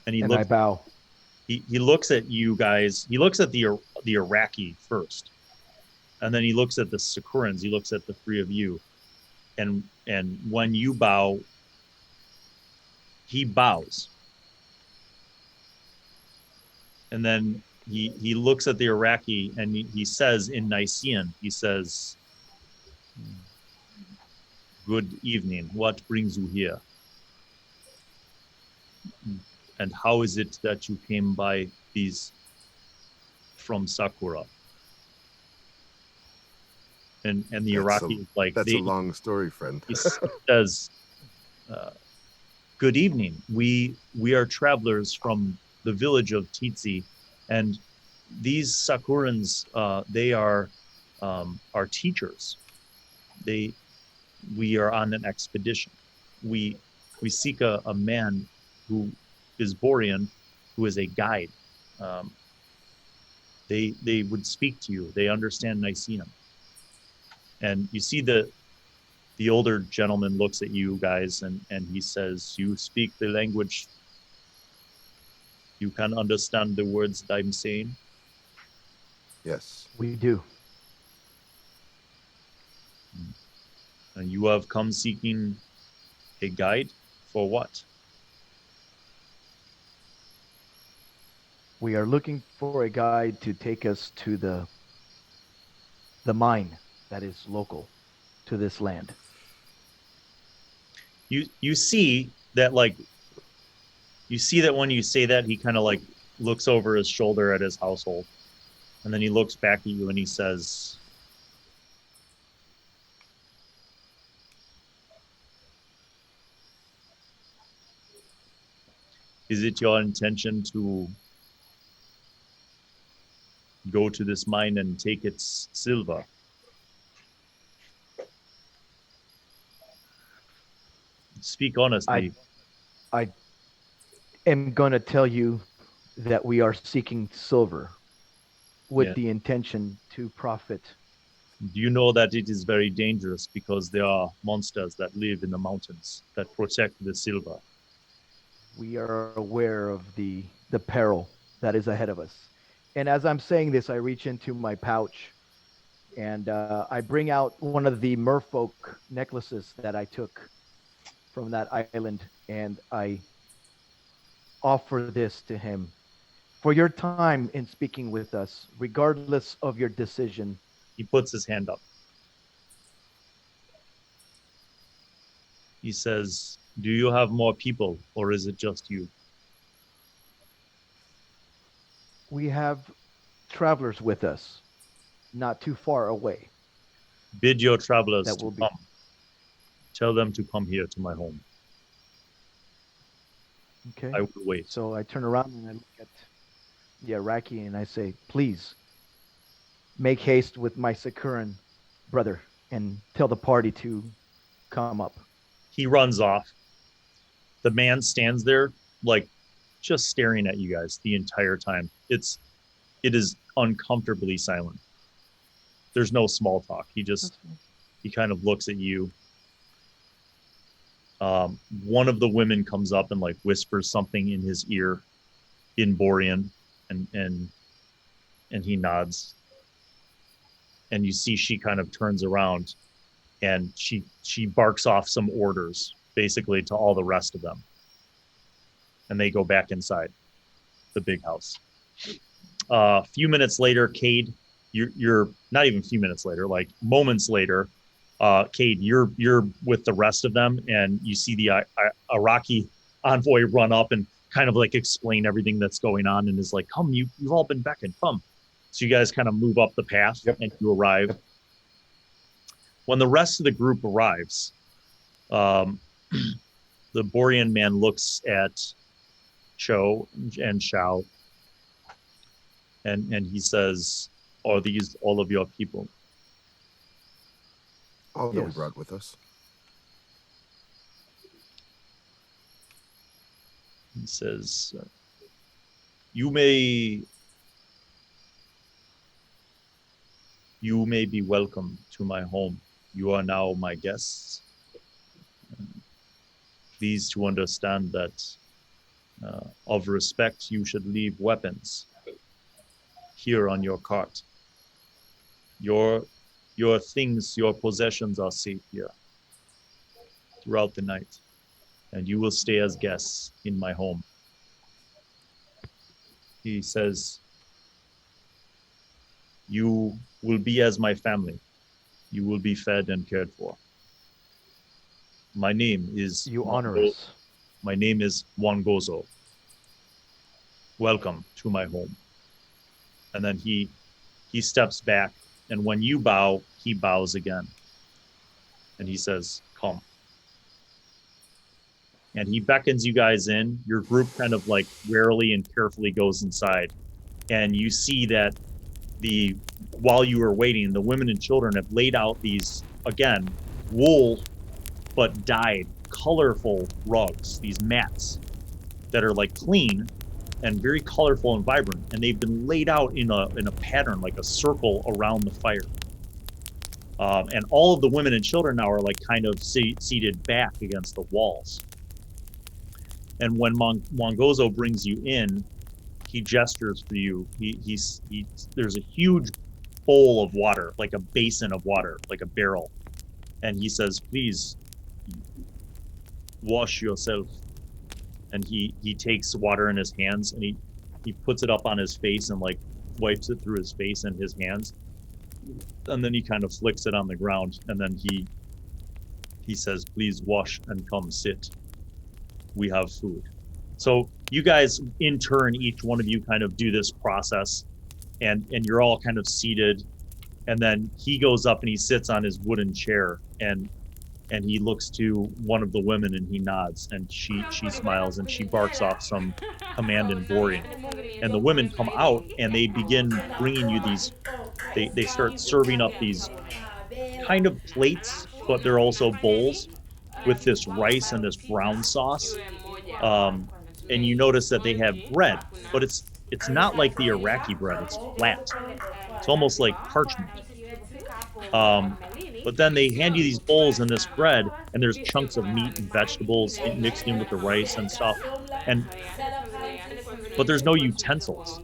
And I bow. He looks at you guys. He looks at the Iraqi first, and then he looks at the Sacurans. He looks at the 3 of you, and when you bow, he bows, and then he looks at the Iraqi, and he says in Nisian, he says, "Good evening. What brings you here? And how is it that you came by these from Sacura?" And the Iraqi is like, that's a long story, friend. He says, "Good evening. We are travelers from the village of Titsi, and these Sacurans, they are our teachers. We are on an expedition. We seek a man who is Borean, who is a guide. They would speak to you. They understand Nicenum." And you see the older gentleman looks at you guys, and he says, "You speak the language. You can understand the words that I'm saying?" Yes. We do. And you have come seeking a guide for what? We are looking for a guide to take us to the mine that is local to this land. You see that, like, you see that when you say that, he kind of like looks over his shoulder at his household, and then he looks back at you and he says, "Is it your intention to go to this mine and take its silver?" Speak honestly. I am gonna tell you that we are seeking silver with Yeah. the intention to profit. Do you know that it is very dangerous because there are monsters that live in the mountains that protect the silver? We are aware of the peril that is ahead of us. And as I'm saying this, I reach into my pouch and I bring out one of the merfolk necklaces that I took from that island, and I offer this to him. For your time in speaking with us, regardless of your decision. He puts his hand up. He says, do you have more people, or is it just you? We have travelers with us, not too far away. Bid your travelers That to will be- come. Tell them to come here to my home. Okay. I will wait. So I turn around and I look at the Iraqi and I say, please make haste with my Sacuran brother and tell the party to come up. He runs off. The man stands there, like, just staring at you guys the entire time. It is uncomfortably silent. There's no small talk. He kind of looks at you. One of the women comes up and like whispers something in his ear in Borean, and he nods. And you see she kind of turns around and she barks off some orders basically to all the rest of them. And they go back inside the big house. A few minutes later, Cade, you're not even a few minutes later, like moments later, Cade, you're with the rest of them, and you see the Iraqi envoy run up and kind of like explain everything that's going on, and is like, "Come, you've all been beckoned, come." So you guys kind of move up the path, and you arrive. Yep. When the rest of the group arrives, the Borean man looks at Shao and Shao, and he says, "Are these all of your people?" All that we brought with us. He says, you may be welcome to my home. You are now my guests. Please to understand that of respect, you should leave weapons here on your cart. Your things, your possessions are safe here throughout the night, and you will stay as guests in my home. He says, you will be as my family. You will be fed and cared for. My name is... You honor us. My name is Wangozo. Welcome to my home. And then he steps back, and when you bow, he bows again. And he says, come. And he beckons you guys in. Your group kind of like warily and carefully goes inside. And you see that while you were waiting, the women and children have laid out these, again, wool, but dyed, colorful rugs, these mats that are like clean and very colorful and vibrant. And they've been laid out in a pattern, like a circle around the fire. And all of the women and children now are like kind of seated back against the walls. And when Wangozo brings you in, he gestures for you. There's a huge bowl of water, like a basin of water, like a barrel. And he says, please wash yourself. And he takes water in his hands and he puts it up on his face and like wipes it through his face and his hands. And then he kind of flicks it on the ground. And then he says, please wash and come sit. We have food. So you guys, in turn, each one of you kind of do this process, and you're all kind of seated. And then he goes up and he sits on his wooden chair, and he looks to one of the women and he nods, and she smiles and she barks off some command in Borean. And the women come out and they begin bringing you these, they start serving up these kind of plates, but they're also bowls. with this rice and this brown sauce. And you notice that they have bread, but it's not like the Iraqi bread. It's flat. It's almost like parchment. But then they hand you these bowls and this bread, and there's chunks of meat and vegetables mixed in with the rice and stuff. But there's no utensils.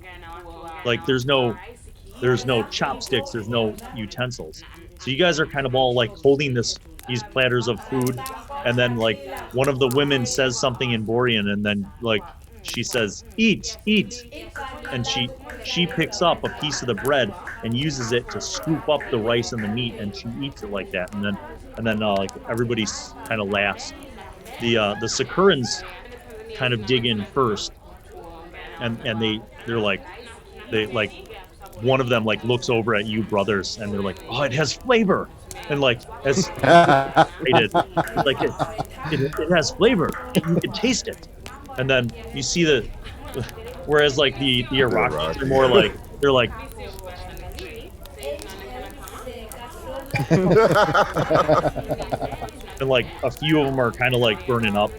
Like there's no chopsticks. There's no utensils. So you guys are kind of all like holding these platters of food, and then like one of the women says something in Borean, and then like she says, "Eat, eat," and she picks up a piece of the bread and uses it to scoop up the rice and the meat, and she eats it like that, and then like everybody kind of laughs. The Sacurans kind of dig in first, and they're like one of them like looks over at you brothers, and they're like, "Oh, it has flavor," and like as like it has flavor, you can taste it. And then you see whereas like the Iraqis are more like they're like and like a few of them are kind of like burning up.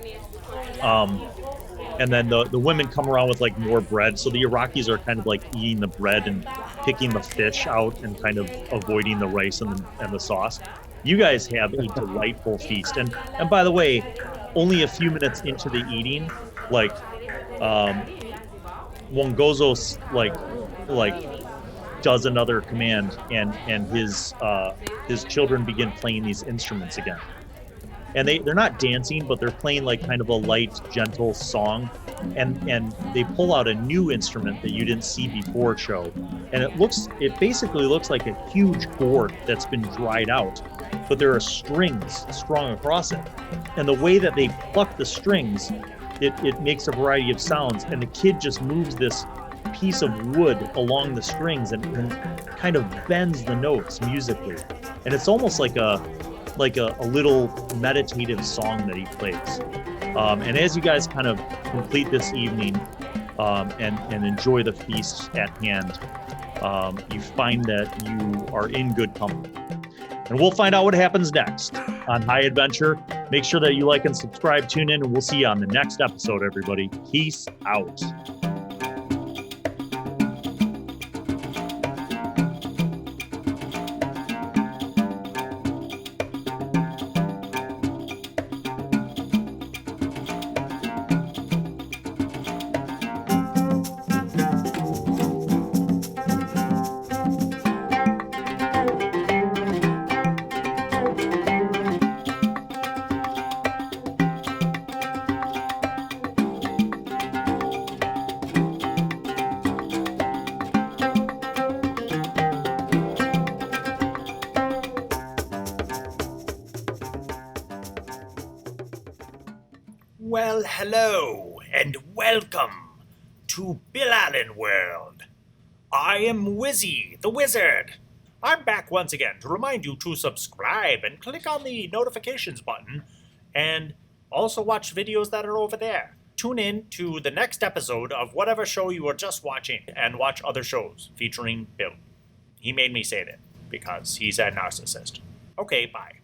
And then the women come around with like more bread. So the Iraqis are kind of like eating the bread and picking the fish out and kind of avoiding the rice and the sauce. You guys have a delightful feast. And by the way, only a few minutes into the eating, like Wongozos like does another command, and his children begin playing these instruments again. And they're not dancing, but they're playing like kind of a light, gentle song. And they pull out a new instrument that you didn't see before, Shao. And it basically looks like a huge gourd that's been dried out, but there are strings strung across it. And the way that they pluck the strings, it makes a variety of sounds. And the kid just moves this piece of wood along the strings and kind of bends the notes musically. And it's almost like a little meditative song that he plays. And as you guys kind of complete this evening and enjoy the feast at hand, you find that you are in good company. And we'll find out what happens next on High Adventure. Make sure that you like and subscribe, tune in, and we'll see you on the next episode, everybody. Peace out. Well, hello, and welcome to Bill Allen World. I am Wizzy, the Wizard. I'm back once again to remind you to subscribe and click on the notifications button, and also watch videos that are over there. Tune in to the next episode of whatever show you were just watching, and watch other shows featuring Bill. He made me say that, because he's a narcissist. Okay, bye.